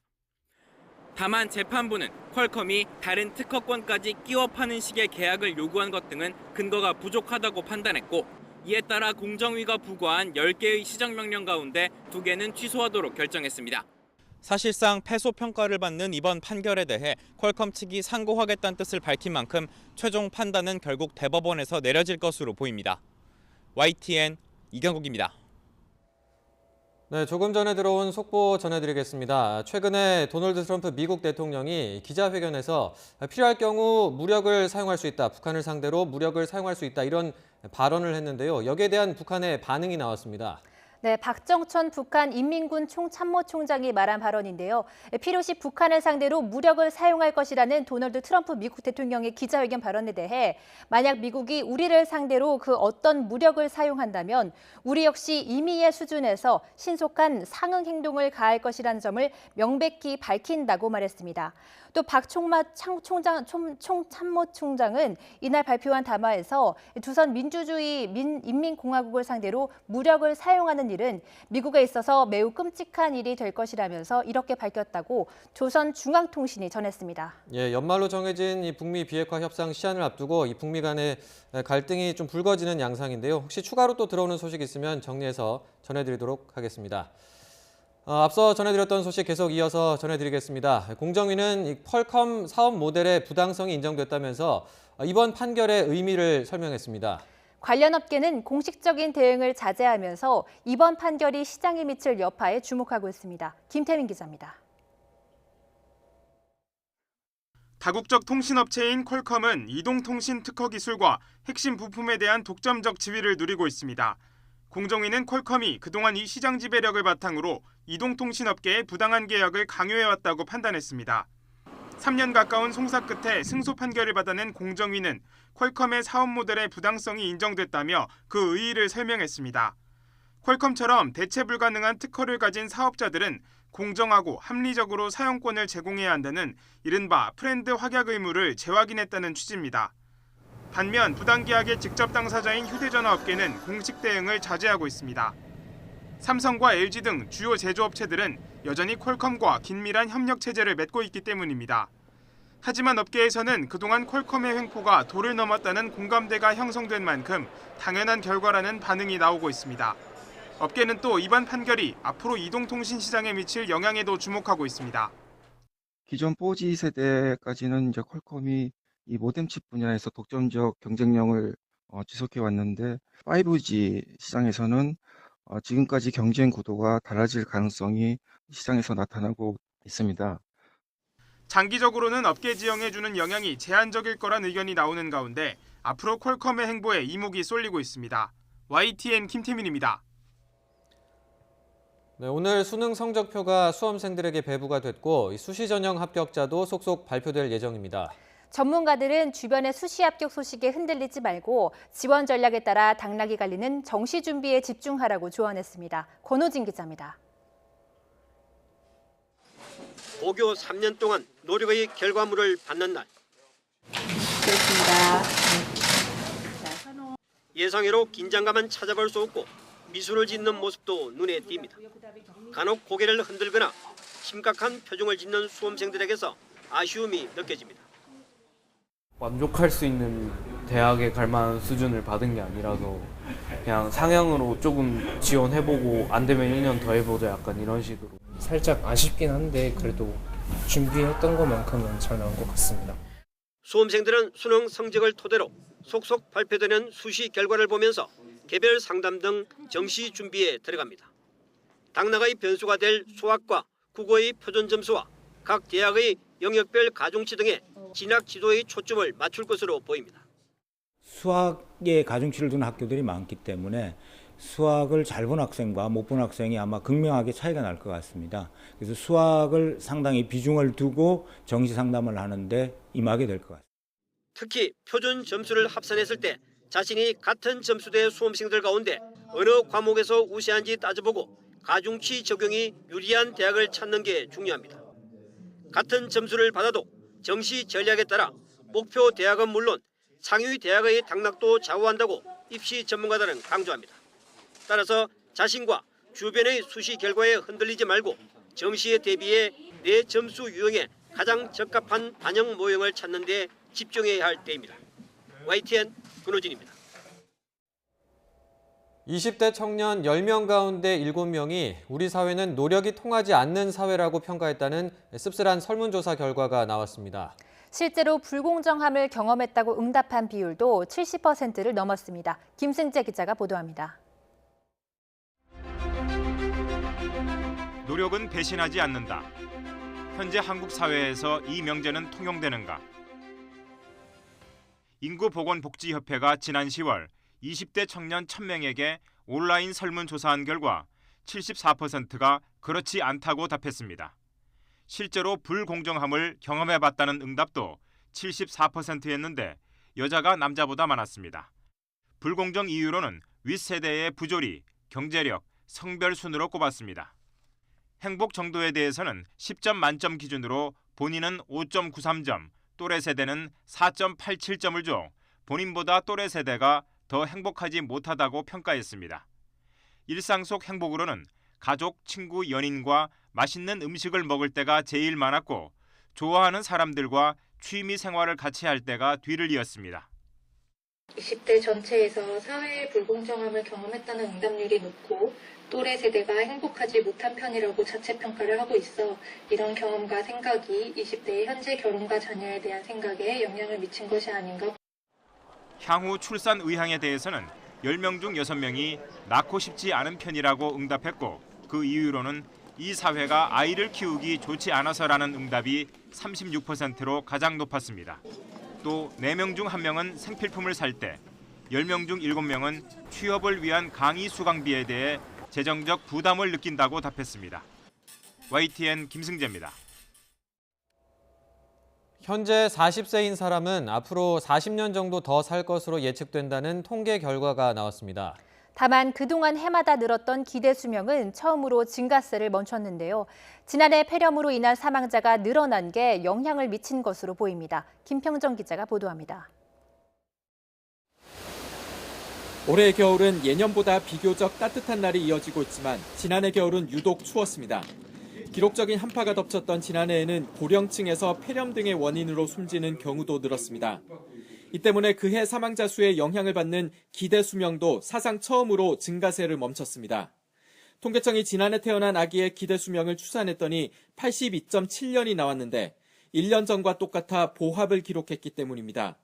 다만 재판부는 퀄컴이 다른 특허권까지 끼워 파는 식의 계약을 요구한 것 등은 근거가 부족하다고 판단했고 이에 따라 공정위가 부과한 10개의 시정명령 가운데 2개는 취소하도록 결정했습니다. 사실상 패소 평가를 받는 이번 판결에 대해 퀄컴 측이 상고하겠다는 뜻을 밝힌 만큼 최종 판단은 결국 대법원에서 내려질 것으로 보입니다. YTN 이경국입니다. 네, 조금 전에 들어온 속보 전해드리겠습니다. 최근에 도널드 트럼프 미국 대통령이 기자회견에서 필요할 경우 무력을 사용할 수 있다, 북한을 상대로 무력을 사용할 수 있다 이런 발언을 했는데요. 여기에 대한 북한의 반응이 나왔습니다. 네, 박정천 북한 인민군 총참모총장이 말한 발언인데요. 필요시 북한을 상대로 무력을 사용할 것이라는 도널드 트럼프 미국 대통령의 기자회견 발언에 대해 만약 미국이 우리를 상대로 그 어떤 무력을 사용한다면 우리 역시 임의의 수준에서 신속한 상응 행동을 가할 것이라는 점을 명백히 밝힌다고 말했습니다. 또 박 총참모총장은 이날 발표한 담화에서 두선 민주주의 인민공화국을 상대로 무력을 사용하는 일은 미국에 있어서 매우 끔찍한 일이 될 것이라면서 이렇게 밝혔다고 조선중앙통신이 전했습니다. 예, 연말로 정해진 이 북미 비핵화 협상 시한을 앞두고 이 북미 간의 갈등이 좀 불거지는 양상인데요. 혹시 추가로 또 들어오는 소식 있으면 정리해서 전해드리도록 하겠습니다. 앞서 전해드렸던 소식 계속 이어서 전해드리겠습니다. 공정위는 이 퀄컴 사업 모델의 부당성이 인정됐다면서 이번 판결의 의미를 설명했습니다. 관련 업계는 공식적인 대응을 자제하면서 이번 판결이 시장에 미칠 여파에 주목하고 있습니다. 김태민 기자입니다. 다국적 통신업체인 퀄컴은 이동통신 특허 기술과 핵심 부품에 대한 독점적 지위를 누리고 있습니다. 공정위는 퀄컴이 그동안 이 시장 지배력을 바탕으로 이동통신업계에 부당한 계약을 강요해왔다고 판단했습니다. 3년 가까운 송사 끝에 승소 판결을 받아낸 공정위는 퀄컴의 사업 모델의 부당성이 인정됐다며 그 의의를 설명했습니다. 퀄컴처럼 대체 불가능한 특허를 가진 사업자들은 공정하고 합리적으로 사용권을 제공해야 한다는 이른바 프렌드 확약 의무를 재확인했다는 취지입니다. 반면 부당계약의 직접 당사자인 휴대전화 업계는 공식 대응을 자제하고 있습니다. 삼성과 LG 등 주요 제조업체들은 여전히 퀄컴과 긴밀한 협력 체제를 맺고 있기 때문입니다. 하지만 업계에서는 그동안 퀄컴의 횡포가 도를 넘었다는 공감대가 형성된 만큼 당연한 결과라는 반응이 나오고 있습니다. 업계는 또 이번 판결이 앞으로 이동통신 시장에 미칠 영향에도 주목하고 있습니다. 기존 4G 세대까지는 이제 퀄컴이 이 모뎀 칩 분야에서 독점적 경쟁력을 지속해 왔는데 5G 시장에서는 지금까지 경쟁 구도가 달라질 가능성이 시장에서 나타나고 있습니다. 장기적으로는 업계 지형에 주는 영향이 제한적일 거란 의견이 나오는 가운데 앞으로 퀄컴의 행보에 이목이 쏠리고 있습니다. YTN 김태민입니다. 네, 오늘 수능 성적표가 수험생들에게 배부가 됐고 수시 전형 합격자도 속속 발표될 예정입니다. 전문가들은 주변의 수시 합격 소식에 흔들리지 말고 지원 전략에 따라 당락이 갈리는 정시 준비에 집중하라고 조언했습니다. 권호진 기자입니다. 고교 3년 동안 노력의 결과물을 받는 날. 그렇습니다. 예상외로 긴장감은 찾아볼 수 없고 미소를 짓는 모습도 눈에 띕니다. 간혹 고개를 흔들거나 심각한 표정을 짓는 수험생들에게서 아쉬움이 느껴집니다. 만족할 수 있는 대학에 갈 만한 수준을 받은 게 아니라서 그냥 상향으로 조금 지원해보고 안 되면 1년 더 해보자 약간 이런 식으로. 살짝 아쉽긴 한데 그래도 준비했던 것만큼은 잘 나온 것 같습니다. 수험생들은 수능 성적을 토대로 속속 발표되는 수시 결과를 보면서 개별 상담 등 정시 준비에 들어갑니다. 당락의 변수가 될 수학과 국어의 표준 점수와 각 대학의 영역별 가중치 등의 진학 지도의 초점을 맞출 것으로 보입니다. 수학에 가중치를 두는 학교들이 많기 때문에 수학을 잘 본 학생과 못 본 학생이 아마 극명하게 차이가 날 것 같습니다. 그래서 수학을 상당히 비중을 두고 정시 상담을 하는데 임하게 될 것 같습니다. 특히 표준 점수를 합산했을 때 자신이 같은 점수대 수험생들 가운데 어느 과목에서 우세한지 따져보고 가중치 적용이 유리한 대학을 찾는 게 중요합니다. 같은 점수를 받아도 정시 전략에 따라 목표 대학은 물론 상위 대학의 당락도 좌우한다고 입시 전문가들은 강조합니다. 따라서 자신과 주변의 수시 결과에 흔들리지 말고 정시에 대비해 내 점수 유형에 가장 적합한 반영 모형을 찾는 데 집중해야 할 때입니다. YTN 권호진입니다. 20대 청년 10명 가운데 7명이 우리 사회는 노력이 통하지 않는 사회라고 평가했다는 씁쓸한 설문조사 결과가 나왔습니다. 실제로 불공정함을 경험했다고 응답한 비율도 70%를 넘었습니다. 김승재 기자가 보도합니다. 노력은 배신하지 않는다. 현재 한국 사회에서 이 명제는 통용되는가? 인구보건복지협회가 지난 10월 20대 청년 1000명에게 온라인 설문조사한 결과 74%가 그렇지 않다고 답했습니다. 실제로 불공정함을 경험해봤다는 응답도 74%였는데 여자가 남자보다 많았습니다. 불공정 이유로는 윗세대의 부조리, 경제력, 성별 순으로 꼽았습니다. 행복 정도에 대해서는 10점 만점 기준으로 본인은 5.93점, 또래 세대는 4.87점을 줘 본인보다 또래 세대가 더 행복하지 못하다고 평가했습니다. 일상 속 행복으로는 가족, 친구, 연인과 맛있는 음식을 먹을 때가 제일 많았고 좋아하는 사람들과 취미 생활을 같이 할 때가 뒤를 이었습니다. 20대 전체에서 사회의 불공정함을 경험했다는 응답률이 높고 또래 세대가 행복하지 못한 편이라고 자체 평가를 하고 있어 이런 경험과 생각이 20대의 현재 결혼과 자녀에 대한 생각에 영향을 미친 것이 아닌가. 향후 출산 의향에 대해서는 10명 중 6명이 낳고 싶지 않은 편이라고 응답했고 그 이유로는 이 사회가 아이를 키우기 좋지 않아서라는 응답이 36%로 가장 높았습니다. 또 4명 중 1명은 생필품을 살 때, 10명 중 7명은 취업을 위한 강의 수강비에 대해 재정적 부담을 느낀다고 답했습니다. YTN 김승재입니다. 현재 40세인 사람은 앞으로 40년 정도 더 살 것으로 예측된다는 통계 결과가 나왔습니다. 다만 그동안 해마다 늘었던 기대 수명은 처음으로 증가세를 멈췄는데요. 지난해 폐렴으로 인한 사망자가 늘어난 게 영향을 미친 것으로 보입니다. 김평정 기자가 보도합니다. 올해의 겨울은 예년보다 비교적 따뜻한 날이 이어지고 있지만 지난해 겨울은 유독 추웠습니다. 기록적인 한파가 덮쳤던 지난해에는 고령층에서 폐렴 등의 원인으로 숨지는 경우도 늘었습니다. 이 때문에 그해 사망자 수에 영향을 받는 기대 수명도 사상 처음으로 증가세를 멈췄습니다. 통계청이 지난해 태어난 아기의 기대 수명을 추산했더니 82.7년이 나왔는데 1년 전과 똑같아 보합을 기록했기 때문입니다.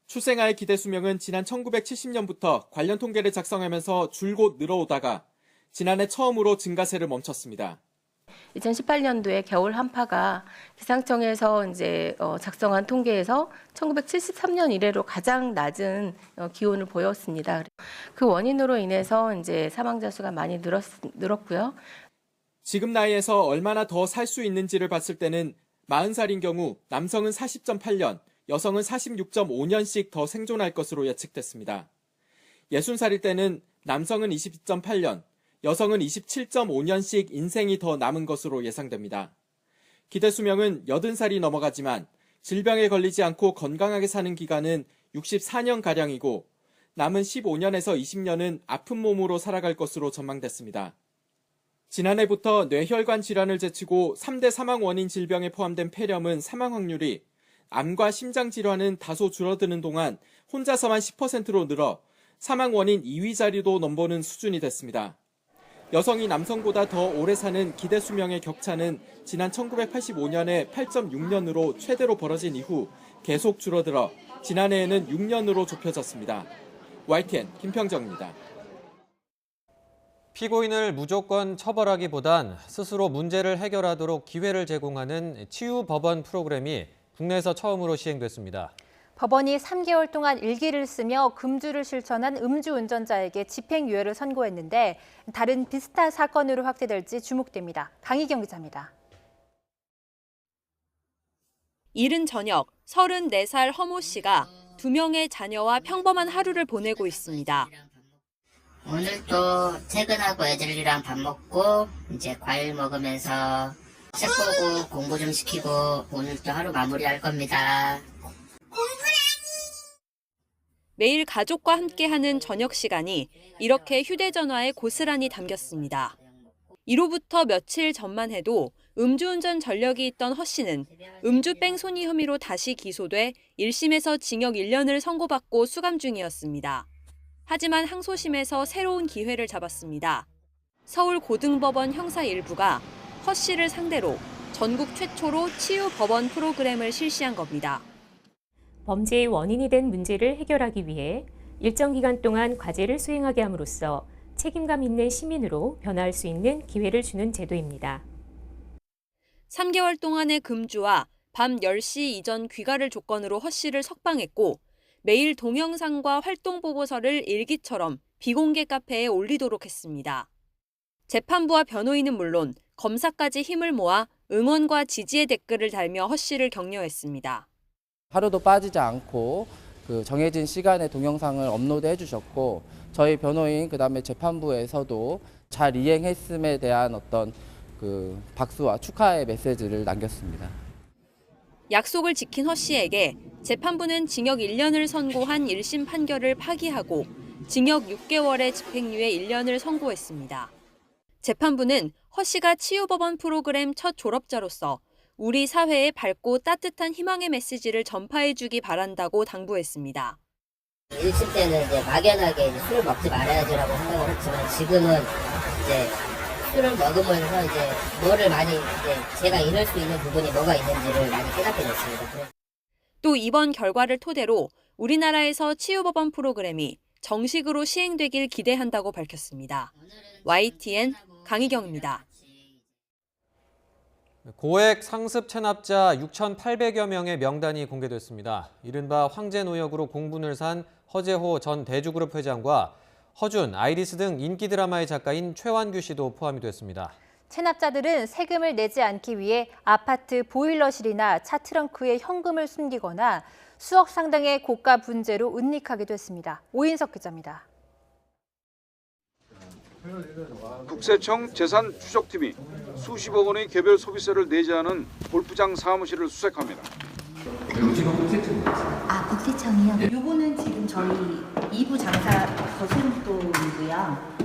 출생아의 기대 수명은 지난 1970년부터 관련 통계를 작성하면서 줄곧 늘어오다가 지난해 처음으로 증가세를 멈췄습니다. 2018년도에 겨울 한파가 기상청에서 작성한 통계에서 1973년 이래로 가장 낮은 기온을 보였습니다. 그 원인으로 인해서 사망자 수가 많이 늘었고요. 지금 나이에서 얼마나 더 살 수 있는지를 봤을 때는 40살인 경우 남성은 40.8년, 여성은 46.5년씩 더 생존할 것으로 예측됐습니다. 60살일 때는 남성은 22.8년, 여성은 27.5년씩 인생이 더 남은 것으로 예상됩니다. 기대 수명은 80살이 넘어가지만 질병에 걸리지 않고 건강하게 사는 기간은 64년가량이고 남은 15년에서 20년은 아픈 몸으로 살아갈 것으로 전망됐습니다. 지난해부터 뇌혈관 질환을 제치고 3대 사망 원인 질병에 포함된 폐렴은 사망 확률이 암과 심장 질환은 다소 줄어드는 동안 혼자서만 10%로 늘어 사망 원인 2위 자리도 넘보는 수준이 됐습니다. 여성이 남성보다 더 오래 사는 기대 수명의 격차는 지난 1985년에 8.6년으로 최대로 벌어진 이후 계속 줄어들어 지난해에는 6년으로 좁혀졌습니다. YTN 김평정입니다. 피고인을 무조건 처벌하기보단 스스로 문제를 해결하도록 기회를 제공하는 치유법원 프로그램이 국내에서 처음으로 시행됐습니다. 법원이 3개월 동안 일기를 쓰며 금주를 실천한 음주운전자에게 집행유예를 선고했는데 다른 비슷한 사건으로 확대될지 주목됩니다. 강희경 기자입니다. 이른 저녁 34살 허모 씨가 2명의 자녀와 평범한 하루를 보내고 있습니다. 오늘도 퇴근하고 애들이랑 밥 먹고 이제 과일 먹으면서 책 보고 공부 좀 시키고 오늘도 하루 마무리할 겁니다. 매일 가족과 함께하는 저녁 시간이 이렇게 휴대전화에 고스란히 담겼습니다. 이로부터 며칠 전만 해도 음주운전 전력이 있던 허 씨는 음주 뺑소니 혐의로 다시 기소돼 1심에서 징역 1년을 선고받고 수감 중이었습니다. 하지만 항소심에서 새로운 기회를 잡았습니다. 서울고등법원 형사 1부가 허 씨를 상대로 전국 최초로 치유법원 프로그램을 실시한 겁니다. 범죄의 원인이 된 문제를 해결하기 위해 일정 기간 동안 과제를 수행하게 함으로써 책임감 있는 시민으로 변화할 수 있는 기회를 주는 제도입니다. 3개월 동안의 금주와 밤 10시 이전 귀가를 조건으로 허 씨를 석방했고 매일 동영상과 활동 보고서를 일기처럼 비공개 카페에 올리도록 했습니다. 재판부와 변호인은 물론 검사까지 힘을 모아 응원과 지지의 댓글을 달며 허 씨를 격려했습니다. 하루도 빠지지 않고 그 정해진 시간에 동영상을 업로드해 주셨고 저희 변호인 그다음에 재판부에서도 잘 이행했음에 대한 어떤 그 박수와 축하의 메시지를 남겼습니다. 약속을 지킨 허 씨에게 재판부는 징역 1년을 선고한 1심 판결을 파기하고 징역 6개월의 집행유예 1년을 선고했습니다. 재판부는 허 씨가 치유법원 프로그램 첫 졸업자로서 우리 사회에 밝고 따뜻한 희망의 메시지를 전파해주기 바란다고 당부했습니다. 1심 때는 이제 막연하게 이제 술을 먹지 말아야지라고 생각을 했지만 지금은 이제 술을 먹으면서 이제 뭐를 많이 이제 제가 잃을 수 있는 부분이 뭐가 있는지를 많이 깨닫게 됐습니다. 또 이번 결과를 토대로 우리나라에서 치유법원 프로그램이 정식으로 시행되길 기대한다고 밝혔습니다. YTN 강희경입니다. 고액 상습 체납자 6,800여 명의 명단이 공개됐습니다. 이른바 황제 노역으로 공분을 산 허재호 전 대주그룹 회장과 허준, 아이리스 등 인기 드라마의 작가인 최완규 씨도 포함이 됐습니다. 체납자들은 세금을 내지 않기 위해 아파트 보일러실이나 차 트렁크에 현금을 숨기거나 수억 상당의 고가 분재로 은닉하기도 했습니다. 오인석 기자입니다. 국세청 재산추적팀이 수십억 원의 개별 소비세를 내지 않은 골프장 사무실을 수색합니다. 국세청이요? 요거는 지금 저희 2부 장사 거소름돈이고요.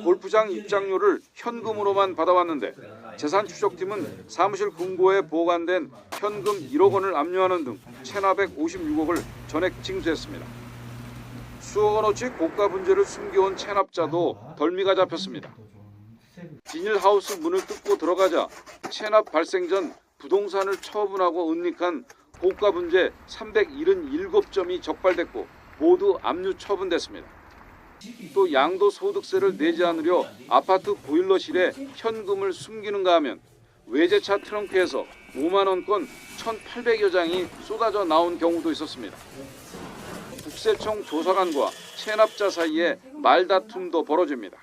골프장 입장료를 현금으로만 받아왔는데 재산추적팀은 사무실 금고에 보관된 현금 1억 원을 압류하는 등 1,456억을 전액 징수했습니다. 수억 원어치 고가 분재를 숨겨온 체납자도 덜미가 잡혔습니다. 비닐하우스 문을 뜯고 들어가자 체납 발생 전 부동산을 처분하고 은닉한 고가 분재 377점이 적발됐고 모두 압류 처분됐습니다. 또 양도소득세를 내지 않으려 아파트 보일러실에 현금을 숨기는가 하면 외제차 트렁크에서 5만 원권 1,800여 장이 쏟아져 나온 경우도 있었습니다. 국세청 조사관과 체납자 사이에 말다툼도 벌어집니다.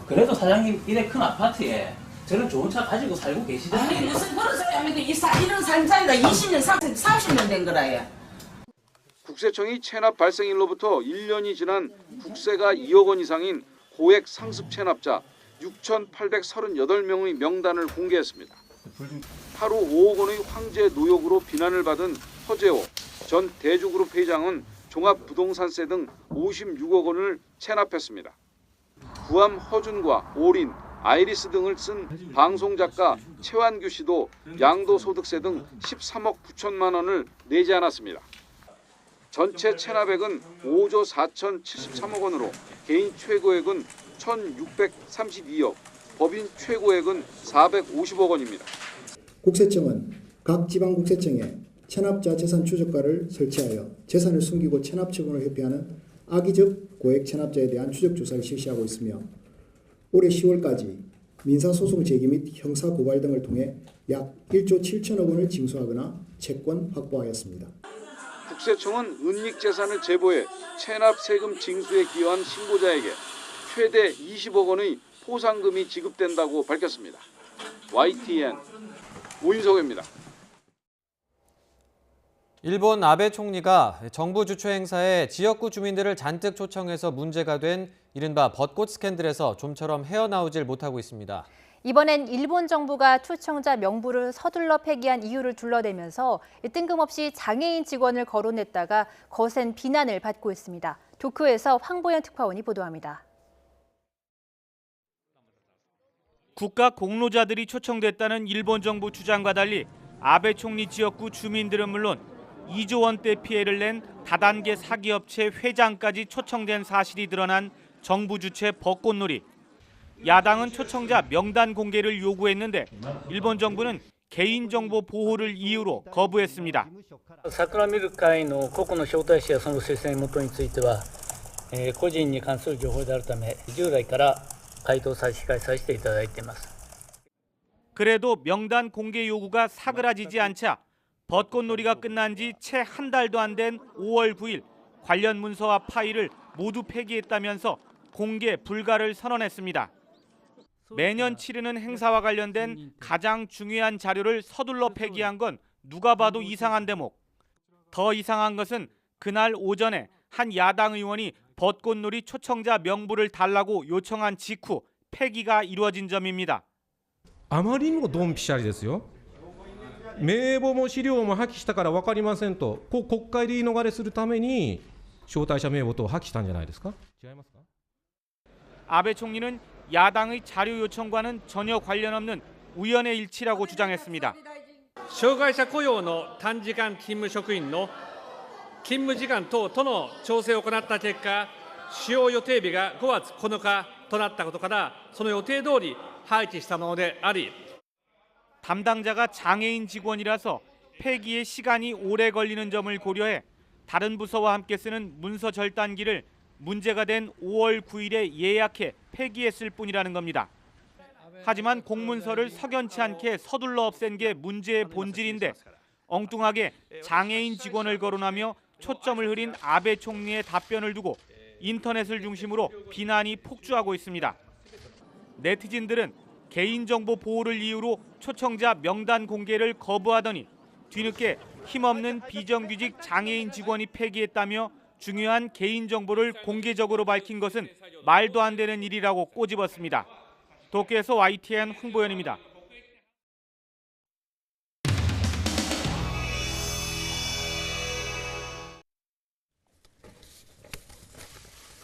그래도 사장님 이래 큰 아파트에 저런 좋은 차 가지고 살고 계시잖아요. 아니 무슨 그런 소리 합니까? 이런 살자리가 20년, 30년 된 거라요. 국세청이 체납 발생일로부터 1년이 지난 국세가 2억 원 이상인 고액 상습 체납자 6,838명의 명단을 공개했습니다. 하루 5억 원의 황제 노역으로 비난을 받은 허재호 전 대주그룹 회장은 종합부동산세 등 56억 원을 체납했습니다. 구암 허준과 올인, 아이리스 등을 쓴 방송작가 최완규 씨도 양도소득세 등 13억 9천만 원을 내지 않았습니다. 전체 체납액은 5조 4,073억 원으로 개인 최고액은 1,632억, 법인 최고액은 450억 원입니다. 국세청은 각 지방국세청에 체납자 재산 추적과를 설치하여 재산을 숨기고 체납 처분을 회피하는 악의적 고액 체납자에 대한 추적 조사를 실시하고 있으며 올해 10월까지 민사소송 제기 및 형사 고발 등을 통해 약 1조 7천억 원을 징수하거나 채권 확보하였습니다. 국세청은 은닉 재산을 제보해 체납 세금 징수에 기여한 신고자에게 최대 20억 원의 포상금이 지급된다고 밝혔습니다. YTN 오인석입니다. 일본 아베 총리가 정부 주최 행사에 지역구 주민들을 잔뜩 초청해서 문제가 된 이른바 벚꽃 스캔들에서 좀처럼 헤어나오질 못하고 있습니다. 이번엔 일본 정부가 초청자 명부를 서둘러 폐기한 이유를 둘러대면서 뜬금없이 장애인 직원을 거론했다가 거센 비난을 받고 있습니다. 도쿄에서 황보현 특파원이 보도합니다. 국가 공로자들이 초청됐다는 일본 정부 주장과 달리 아베 총리 지역구 주민들은 물론 2조 원대 피해를 낸 다단계 사기업체 회장까지 초청된 사실이 드러난 정부 주최 벚꽃놀이. 야당은 초청자 명단 공개를 요구했는데 일본 정부는 개인정보 보호를 이유로 거부했습니다. 桜見る会の個々の招待者やその推薦元については、個人に関する情報であるため従来から回答差し控えさせていただいています。 그래도 명단 공개 요구가 사그라지지 않자 벚꽃놀이가 끝난 지 채 한 달도 안 된 5월 9일 관련 문서와 파일을 모두 폐기했다면서 공개 불가를 선언했습니다. 매년 치르는 행사와 관련된 가장 중요한 자료를 서둘러 폐기한 건 누가 봐도 이상한 대목. 더 이상한 것은 그날 오전에 한 야당 의원이 벚꽃놀이 초청자 명부를 달라고 요청한 직후 폐기가 이루어진 점입니다. あまりにもドンピシャリですよ。名簿も資料も破棄したから分かりませんと、国会で言い逃れするために招待者名簿等を破棄したんじゃないですか。違いますか。 아베 총리는 야당의 자료 요청과는 전혀 관련 없는 우연의 일치라고 주장했습니다. 障害者雇用の短時間勤務職員の勤務時間等との調整を行った結果、使用予定日が5月9日となったことから、その予定通り廃棄したものであり、 담당자가 장애인 직원이라서 폐기에 시간이 오래 걸리는 점을 고려해 다른 부서와 함께 쓰는 문서 절단기를 문제가 된 5월 9일에 예약해 폐기했을 뿐이라는 겁니다. 하지만 공문서를 석연치 않게 서둘러 없앤 게 문제의 본질인데 엉뚱하게 장애인 직원을 거론하며 초점을 흐린 아베 총리의 답변을 두고 인터넷을 중심으로 비난이 폭주하고 있습니다. 네티즌들은 개인정보 보호를 이유로 초청자 명단 공개를 거부하더니 뒤늦게 힘없는 비정규직 장애인 직원이 폐기했다며 중요한 개인정보를 공개적으로 밝힌 것은 말도 안 되는 일이라고 꼬집었습니다. 도쿄에서 YTN 홍보연입니다.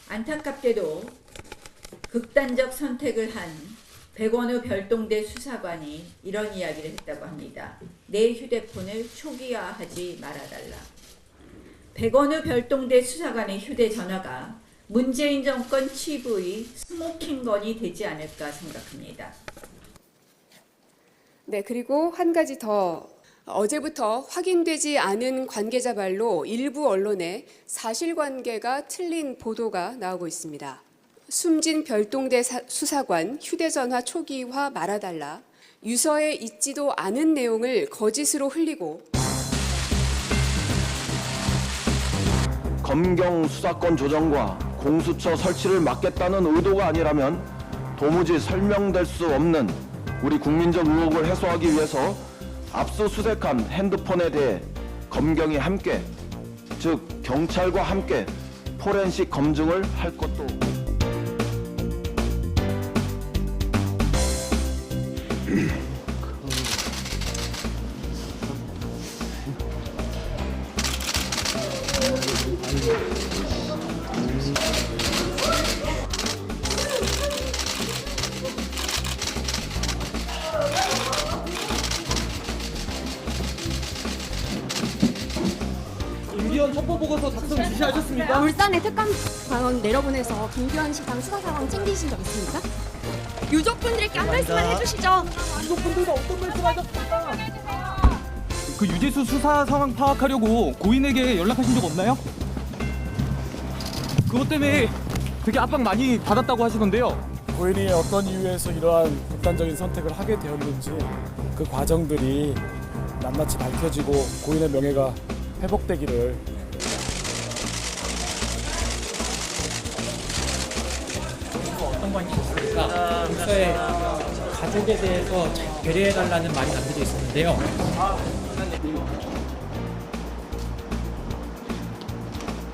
안타깝게도 극단적 선택을 한 백원우 별동대 수사관이 이런 이야기를 했다고 합니다. 내 휴대폰을 초기화하지 말아달라. 백원우 별동대 수사관의 휴대전화가 문재인 정권 치부의 스모킹건이 되지 않을까 생각합니다. 네, 그리고 한 가지 더. 어제부터 확인되지 않은 관계자 말로 일부 언론에 사실관계가 틀린 보도가 나오고 있습니다. 숨진 별동대 수사관 휴대전화 초기화 말아달라, 유서에 있지도 않은 내용을 거짓으로 흘리고 검경 수사권 조정과 공수처 설치를 막겠다는 의도가 아니라면 도무지 설명될 수 없는 우리 국민적 의혹을 해소하기 위해서 압수수색한 핸드폰에 대해 검경이 함께, 즉 경찰과 함께 포렌식 검증을 할 것도. 김기현 첩보보고서 작성 지시하셨습니까? 울산에 특감 방언 내려보내서 김기현 시장 수사 상황 챙기신 적 있습니까? 유족분들께 한 말씀만 해주시죠. 유족분들과 어떤 말씀 하셨습니까? 그 유재수 수사 상황 파악하려고 고인에게 연락하신 적 없나요? 그것 때문에 되게 압박 많이 받았다고 하시던데요. 고인이 어떤 이유에서 이러한 극단적인 선택을 하게 되었는지 그 과정들이 낱낱이 밝혀지고 고인의 명예가 회복되기를. 어떤 관계셨습니까? 평소에 가족에 대해서 잘 배려해달라는 말이 담겨져 있었는데요.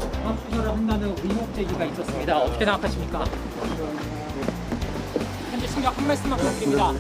종합 수사를 한다는 의혹 제기가 있었습니다. 어떻게 생각하십니까? 현재 충격 한 말씀만 부탁드립니다.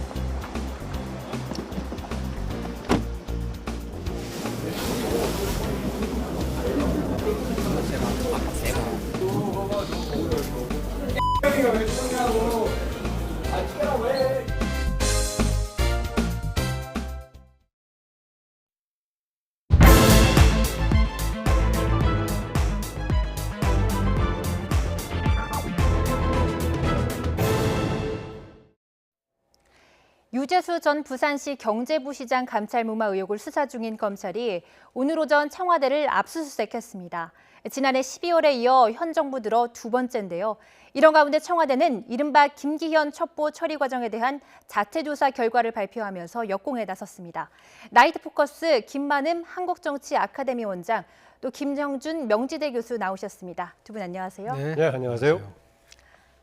유재수 전 부산시 경제부시장 감찰 무마 의혹을 수사 중인 검찰이 오늘 오전 청와대를 압수수색했습니다. 지난해 12월에 이어 현 정부 들어 두 번째인데요. 이런 가운데 청와대는 이른바 김기현 첩보 처리 과정에 대한 자체조사 결과를 발표하면서 역공에 나섰습니다. 나이트 포커스 김만음 한국정치 아카데미 원장, 또 김정준 명지대 교수 나오셨습니다. 두 분 안녕하세요. 네, 안녕하세요.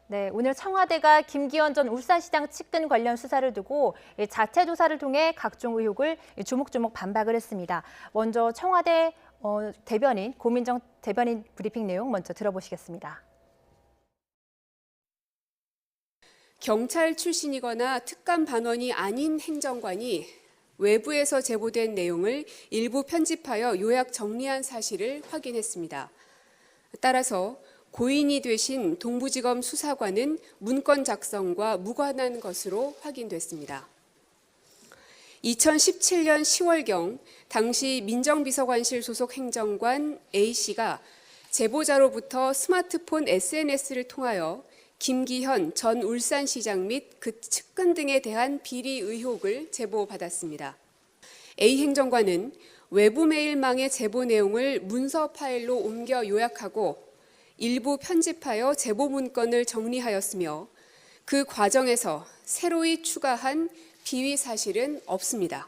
네, 오늘 청와대가 김기현 전 울산시장 측근 관련 수사를 두고 자체 조사를 통해 각종 의혹을 조목조목 반박을 했습니다. 먼저 청와대 대변인 고민정 대변인 브리핑 내용 먼저 들어보시겠습니다. 경찰 출신이거나 특감 반원이 아닌 행정관이 외부에서 제보된 내용을 일부 편집하여 요약 정리한 사실을 확인했습니다. 따라서 고인이 되신 동부지검 수사관은 문건 작성과 무관한 것으로 확인됐습니다. 2017년 10월경 당시 민정비서관실 소속 행정관 A씨가 제보자로부터 스마트폰 SNS를 통하여 김기현 전 울산시장 및 그 측근 등에 대한 비리 의혹을 제보받았습니다. A 행정관은 외부 메일망의 제보 내용을 문서 파일로 옮겨 요약하고 일부 편집하여 제보 문건을 정리하였으며 그 과정에서 새로이 추가한 비위 사실은 없습니다.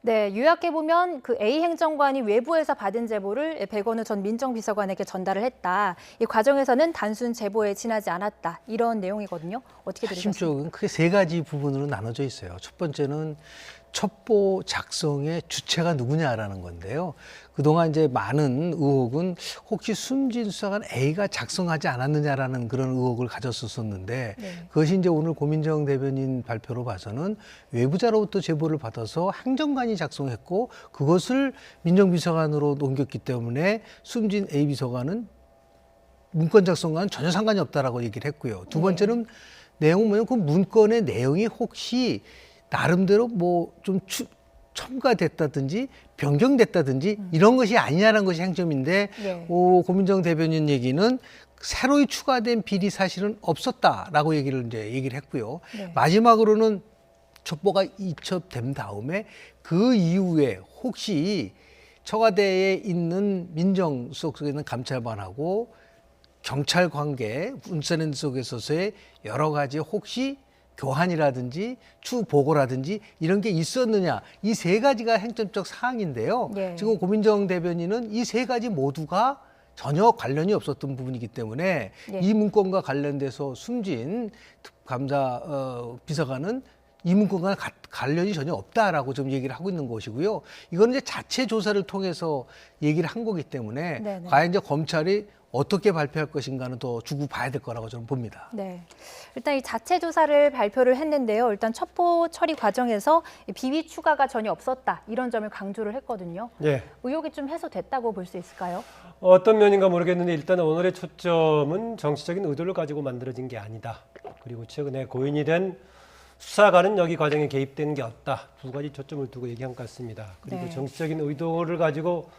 네, 요약해보면 그 A 행정관이 외부에서 받은 제보를 백원우 전 민정비서관에게 전달을 했다. 이 과정에서는 단순 제보에 지나지 않았다. 이런 내용이거든요. 어떻게 들으셨습니까? 핵심적은 크게 세 가지 부분으로 나눠져 있어요. 첫 번째는 첩보 작성의 주체가 누구냐라는 건데요. 그동안 이제 많은 의혹은 혹시 숨진 수사관 A가 작성하지 않았느냐라는 그런 의혹을 가졌었는데 그것이 이제 오늘 고민정 대변인 발표로 봐서는 외부자로부터 제보를 받아서 행정관이 작성했고 그것을 민정비서관으로 옮겼기 때문에 숨진 A 비서관은 문건 작성과는 전혀 상관이 없다라고 얘기를 했고요. 두 번째는 내용은 뭐냐면 그 문건의 내용이 혹시 나름대로 뭐 좀 첨가됐다든지 변경됐다든지 이런 것이 아니냐는 것이 행점인데 고민정 대변인 얘기는 새로이 추가된 비리 사실은 없었다라고 얘기를 했고요. 마지막으로는 첩보가 이첩된 다음에 그 이후에 혹시 청와대에 있는 민정수석 속에 있는 감찰관하고 경찰 관계, 운선행 속에서의 여러 가지 혹시 교환이라든지 추후 보고라든지 이런 게 있었느냐, 이 세 가지가 행정적 사항인데요. 지금 고민정 대변인은 이 세 가지 모두가 전혀 관련이 없었던 부분이기 때문에 이 문건과 관련돼서 숨진 감사 비서관은 이 문건과 관련이 전혀 없다라고 좀 얘기를 하고 있는 것이고요. 이거는 이제 자체 조사를 통해서 얘기를 한 거기 때문에 과연 이제 검찰이 어떻게 발표할 것인가는 더 두고 봐야 될 거라고 저는 봅니다. 네, 일단 이 자체 조사를 발표를 했는데요. 일단 첩보 처리 과정에서 비위 추가가 전혀 없었다 이런 점을 강조를 했거든요. 의혹이 좀 해소됐다고 볼 수 있을까요? 어떤 면인가 모르겠는데 일단 오늘의 초점은 정치적인 의도를 가지고 만들어진 게 아니다. 그리고 최근에 고인이 된 수사관은 여기 과정에 개입된 게 없다. 두 가지 초점을 두고 얘기한 것 같습니다. 그리고 정치적인 의도를 가지고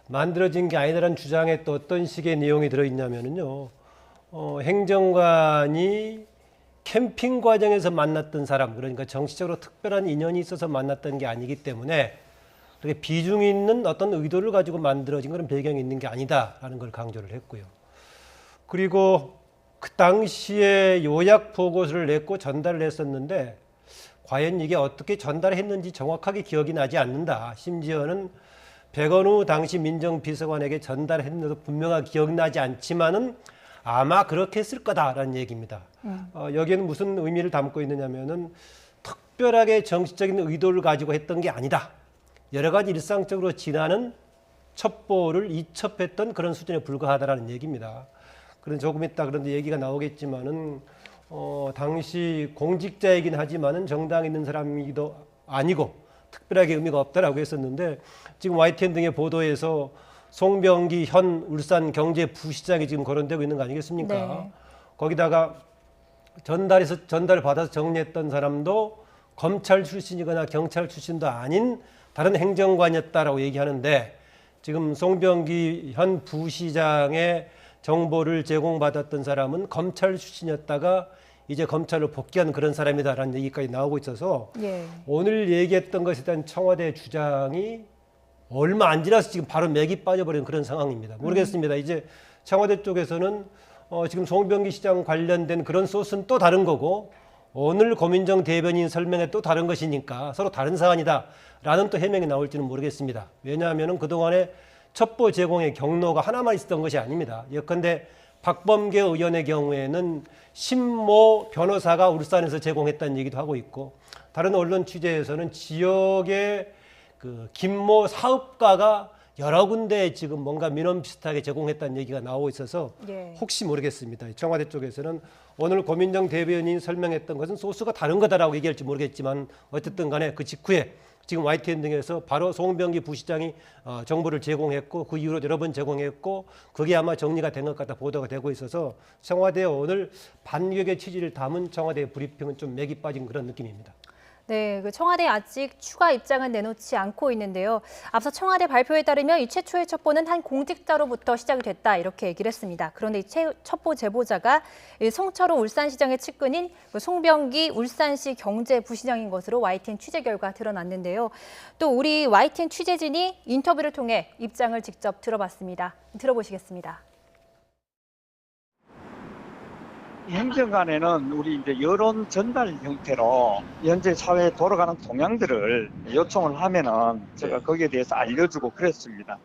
만들어진 게 아니다라는 주장에 또 어떤 식의 내용이 들어있냐면요. 행정관이 캠핑 과정에서 만났던 사람, 그러니까 정치적으로 특별한 인연이 있어서 만났던 게 아니기 때문에 그렇게 비중 있는 어떤 의도를 가지고 만들어진 그런 배경이 있는 게 아니다라는 걸 강조를 했고요. 그리고 그 당시에 요약 보고서를 냈고 전달을 했었는데 과연 이게 어떻게 전달했는지 정확하게 기억이 나지 않는다. 심지어는 백원우 당시 민정비서관에게 전달했는데도 분명하게 기억나지 않지만은 아마 그렇게 했을 거다라는 얘기입니다. 여기에는 무슨 의미를 담고 있느냐면은 특별하게 정치적인 의도를 가지고 했던 게 아니다. 여러 가지 일상적으로 지나는 첩보를 이첩했던 그런 수준에 불과하다라는 얘기입니다. 그런 조금 있다 그런데 얘기가 나오겠지만은 당시 공직자이긴 하지만은 정당에 있는 사람이기도 아니고 특별하게 의미가 없다라고 했었는데 지금 YTN 등의 보도에서 송병기 현 울산경제부시장이 지금 거론되고 있는 거 아니겠습니까? 거기다가 전달 받아서 정리했던 사람도 검찰 출신이거나 경찰 출신도 아닌 다른 행정관이었다라고 얘기하는데 지금 송병기 현 부시장의 정보를 제공받았던 사람은 검찰 출신이었다가 이제 검찰로 복귀한 그런 사람이다라는 얘기까지 나오고 있어서 오늘 얘기했던 것에 대한 청와대 주장이 얼마 안 지나서 지금 바로 맥이 빠져버린 그런 상황입니다. 모르겠습니다. 이제 청와대 쪽에서는 지금 송병기 시장 관련된 그런 소스는 또 다른 거고 오늘 고민정 대변인 설명에 또 다른 것이니까 서로 다른 사안이다라는 또 해명이 나올지는 모르겠습니다. 왜냐하면 그동안에 첩보 제공의 경로가 하나만 있었던 것이 아닙니다. 예컨대 박범계 의원의 경우에는 신모 변호사가 울산에서 제공했다는 얘기도 하고 있고 다른 언론 취재에서는 지역의 그 김모 사업가가 여러 군데 지금 뭔가 민원 비슷하게 제공했다는 얘기가 나오고 있어서 혹시 모르겠습니다. 청와대 쪽에서는 오늘 고민정 대변인 설명했던 것은 소스가 다른 거다라고 얘기할지 모르겠지만 어쨌든 간에 그 직후에 지금 YTN 등에서 바로 송병기 부시장이 정보를 제공했고 그 이후로 여러 번 제공했고 그게 아마 정리가 된 것 같다 보도가 되고 있어서 청와대 오늘 반격의 취지를 담은 청와대 브리핑은 좀 맥이 빠진 그런 느낌입니다. 네, 그 청와대 아직 추가 입장은 내놓지 않고 있는데요. 앞서 청와대 발표에 따르면 이 최초의 첩보는 한 공직자로부터 시작이 됐다 이렇게 얘기를 했습니다. 그런데 이 첩보 제보자가 송철호 울산시장의 측근인 송병기 울산시 경제부시장인 것으로 YTN 취재 결과 드러났는데요. 또 우리 YTN 취재진이 인터뷰를 통해 입장을 직접 들어봤습니다. 들어보시겠습니다. 행정관에는 우리 이제 여론 전달 형태로 현재 사회에 돌아가는 동향들을 요청을 하면은 제가 거기에 대해서 알려주고 그랬습니다.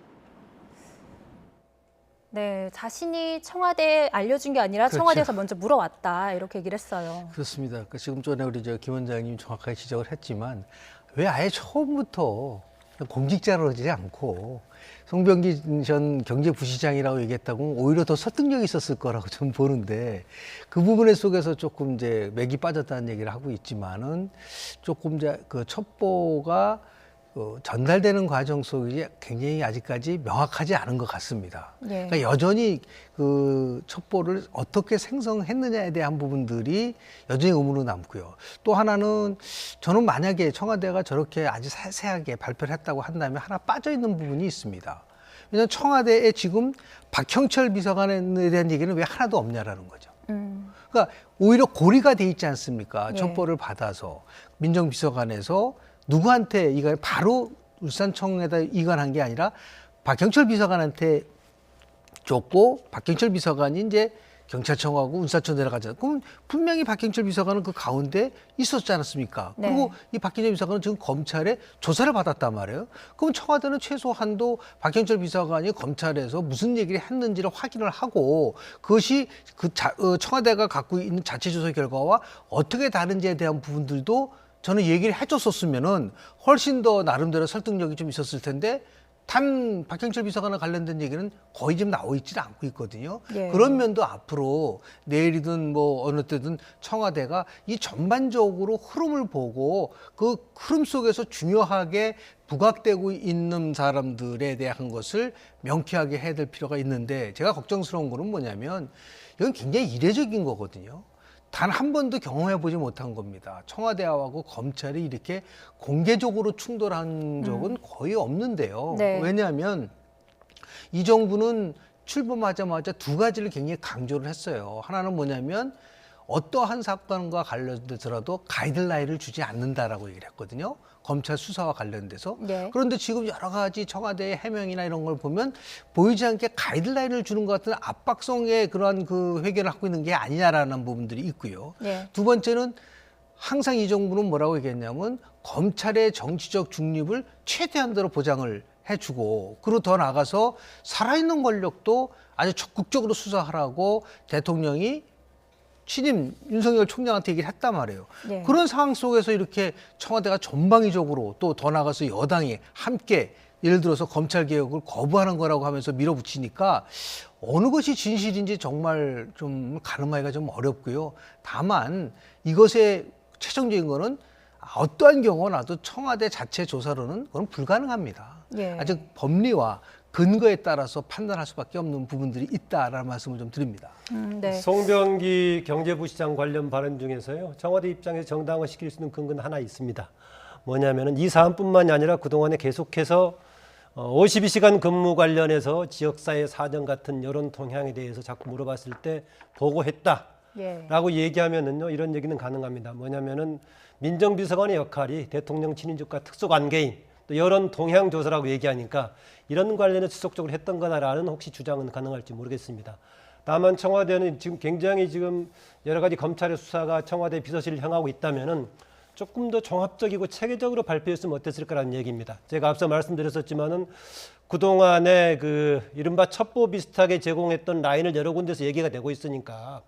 네, 자신이 청와대에 알려준 게 아니라 그렇죠. 청와대에서 먼저 물어왔다 이렇게 얘기를 했어요. 그렇습니다. 지금 전에 우리 김 원장님 정확하게 지적을 했지만 왜 아예 처음부터 공직자로 하지 않고 송병기 전 경제부시장이라고 얘기했다고 오히려 더 설득력이 있었을 거라고 저는 보는데 그 부분의 속에서 조금 이제 맥이 빠졌다는 얘기를 하고 있지만은 조금 이제 그 첩보가 전달되는 과정 속이 굉장히 아직까지 명확하지 않은 것 같습니다. 네. 그러니까 여전히 그 첩보를 어떻게 생성했느냐에 대한 부분들이 여전히 의문으로 남고요. 또 하나는 저는 만약에 청와대가 저렇게 아주 세세하게 발표를 했다고 한다면 하나 빠져 있는 부분이 있습니다. 왜냐하면 청와대에 지금 박형철 비서관에 대한 얘기는 왜 하나도 없냐라는 거죠. 그러니까 오히려 고리가 돼 있지 않습니까? 네. 첩보를 받아서 민정비서관에서 누구한테 이걸 바로 울산청에다 이관한 게 아니라 박경철 비서관한테 줬고 박경철 비서관이 이제 경찰청하고 울산청 내려가잖아요. 그럼 분명히 박경철 비서관은 그 가운데 있었지 않았습니까? 네. 그리고 이 박경철 비서관은 지금 검찰에 조사를 받았단 말이에요. 그럼 청와대는 최소한도 박경철 비서관이 검찰에서 무슨 얘기를 했는지를 확인을 하고 그것이 청와대가 갖고 있는 자체 조사 결과와 어떻게 다른지에 대한 부분들도 저는 얘기를 해줬었으면은 훨씬 더 나름대로 설득력이 좀 있었을 텐데 단 박형철 비서관과 관련된 얘기는 거의 지금 나와 있지는 않고 있거든요. 예. 그런 면도 앞으로 내일이든 뭐 어느 때든 청와대가 이 전반적으로 흐름을 보고 그 흐름 속에서 중요하게 부각되고 있는 사람들에 대한 것을 명쾌하게 해야 될 필요가 있는데 제가 걱정스러운 거는 뭐냐면 이건 굉장히 이례적인 거거든요. 단 한 번도 경험해보지 못한 겁니다. 청와대하고 검찰이 이렇게 공개적으로 충돌한 적은 거의 없는데요. 네. 왜냐하면 이 정부는 출범하자마자 두 가지를 굉장히 강조를 했어요. 하나는 뭐냐면 어떠한 사건과 관련돼서라도 가이드라인을 주지 않는다라고 얘기를 했거든요. 검찰 수사와 관련돼서. 네. 그런데 지금 여러 가지 청와대의 해명이나 이런 걸 보면 보이지 않게 가이드라인을 주는 것 같은 압박성의 그러한 그 회견을 하고 있는 게 아니냐라는 부분들이 있고요. 네. 두 번째는 항상 이 정부는 뭐라고 얘기했냐면 검찰의 정치적 중립을 최대한대로 보장을 해주고 그리고 더 나아가서 살아있는 권력도 아주 적극적으로 수사하라고 대통령이 취임 윤석열 총장한테 얘기를 했단 말이에요. 네. 그런 상황 속에서 이렇게 청와대가 전방위적으로 또 더 나아가서 여당이 함께 예를 들어서 검찰개혁을 거부하는 거라고 하면서 밀어붙이니까 어느 것이 진실인지 정말 좀 가늠하기가 좀 어렵고요. 다만 이것의 최종적인 거는 어떠한 경우나도 청와대 자체 조사로는 그건 불가능합니다. 예. 아직 법리와 근거에 따라서 판단할 수밖에 없는 부분들이 있다라는 말씀을 좀 드립니다. 네. 송병기 경제부시장 관련 발언 중에서요. 청와대 입장에서 정당화시킬 수 있는 근거는 하나 있습니다. 뭐냐면은 이 사안뿐만이 아니라 그동안에 계속해서 52시간 근무 관련해서 지역사회 사정 같은 여론 동향에 대해서 자꾸 물어봤을 때 보고했다라고 얘기하면은요. 이런 얘기는 가능합니다. 뭐냐면은 민정비서관의 역할이 대통령 친인척과 특수관계인 또 여론 동향 조사라고 얘기하니까 이런 관련해서 지속적으로 했던 거다라는 혹시 주장은 가능할지 모르겠습니다. 다만 청와대는 지금 굉장히 여러 가지 검찰의 수사가 청와대 비서실을 향하고 있다면은 조금 더 종합적이고 체계적으로 발표했으면 어땠을까라는 얘기입니다. 제가 앞서 말씀드렸었지만은 그동안에 이른바 첩보 비슷하게 제공했던 라인을 여러 군데서 얘기가 되고 있으니까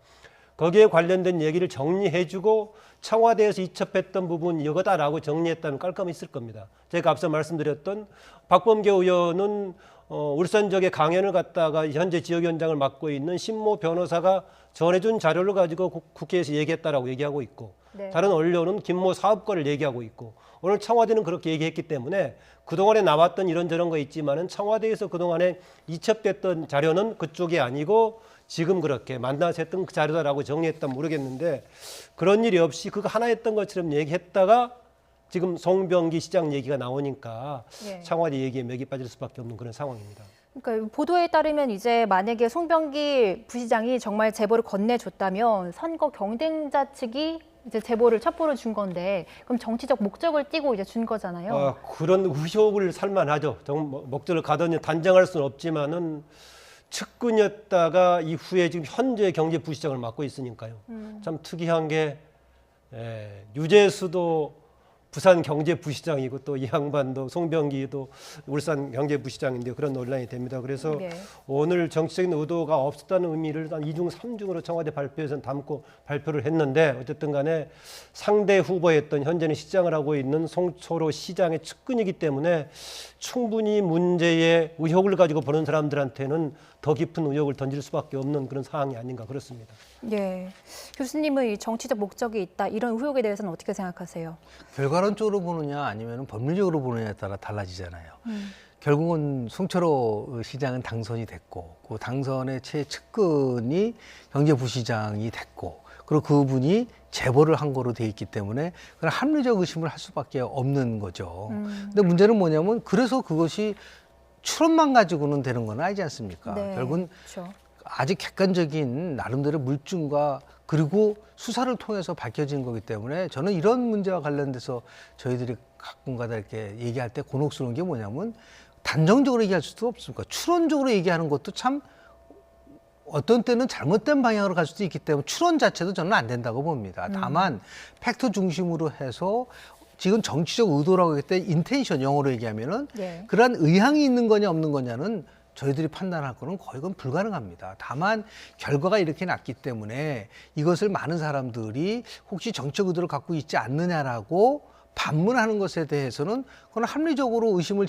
거기에 관련된 얘기를 정리해주고 청와대에서 이첩했던 부분이 이거다라고 정리했다면 깔끔히 있을 겁니다. 제가 앞서 말씀드렸던 박범계 의원은 울산 지역의 강연을 갔다가 현재 지역위원장을 맡고 있는 신모 변호사가 전해준 자료를 가지고 국회에서 얘기했다라고 얘기하고 있고 네. 다른 언론은 김모 사업가를 얘기하고 있고 오늘 청와대는 그렇게 얘기했기 때문에 그동안에 나왔던 이런저런 거 있지만은 청와대에서 그동안에 이첩됐던 자료는 그쪽이 아니고 지금 그렇게 만나서 했던 그 자료다라고 정리했다면 모르겠는데 그런 일이 없이 그거 하나 했던 것처럼 얘기했다가 지금 송병기 시장 얘기가 나오니까 예. 청와대 얘기에 맥이 빠질 수밖에 없는 그런 상황입니다. 그러니까 보도에 따르면 이제 만약에 송병기 부시장이 정말 제보를 건네줬다면 선거 경쟁자 측이 이제 제보를 첩보를 준 건데 그럼 정치적 목적을 띠고 이제 준 거잖아요. 그런 의혹을 살만하죠. 목적을 가더니 단정할 수는 없지만은 측근이었다가 이후에 지금 현재 경제부시장을 맡고 있으니까요. 참 특이한 게 유재수도 부산 경제부시장이고 또 이 양반도 송병기도 울산 경제부시장인데 그런 논란이 됩니다. 그래서 네. 오늘 정치적인 의도가 없었다는 의미를 한 2중 3중으로 청와대 발표에서는 담고 발표를 했는데 어쨌든 간에 상대 후보였던 현재는 시장을 하고 있는 송초로 시장의 측근이기 때문에 충분히 문제의 의혹을 가지고 보는 사람들한테는 더 깊은 의혹을 던질 수밖에 없는 그런 상황이 아닌가 그렇습니다. 예, 교수님은 이 정치적 목적이 있다 이런 의혹에 대해서는 어떻게 생각하세요? 결과론적으로 보느냐 아니면 법률적으로 보느냐에 따라 달라지잖아요. 결국은 송철호 시장은 당선이 됐고 그 당선의 최측근이 경제부시장이 됐고 그리고 그분이 제보를 한 거로 돼 있기 때문에 그런 합리적 의심을 할 수밖에 없는 거죠. 근데 문제는 뭐냐면 그래서 그것이 추론만 가지고는 되는 건 아니지 않습니까? 네, 결국은 그렇죠. 아직 객관적인 나름대로 물증과 그리고 수사를 통해서 밝혀진 거기 때문에 저는 이런 문제와 관련돼서 저희들이 가끔가다 이렇게 얘기할 때 곤혹스러운 게 뭐냐면 단정적으로 얘기할 수도 없습니까? 추론적으로 얘기하는 것도 참 어떤 때는 잘못된 방향으로 갈 수도 있기 때문에 추론 자체도 저는 안 된다고 봅니다. 다만 팩트 중심으로 해서 지금 정치적 의도라고 할 때 인텐션 영어로 얘기하면은 예. 그러한 의향이 있는 거냐 없는 거냐는 저희들이 판단할 거는 거의 그건 불가능합니다. 다만 결과가 이렇게 났기 때문에 이것을 많은 사람들이 혹시 정치적 의도를 갖고 있지 않느냐라고 반문하는 것에 대해서는 그건 합리적으로 의심을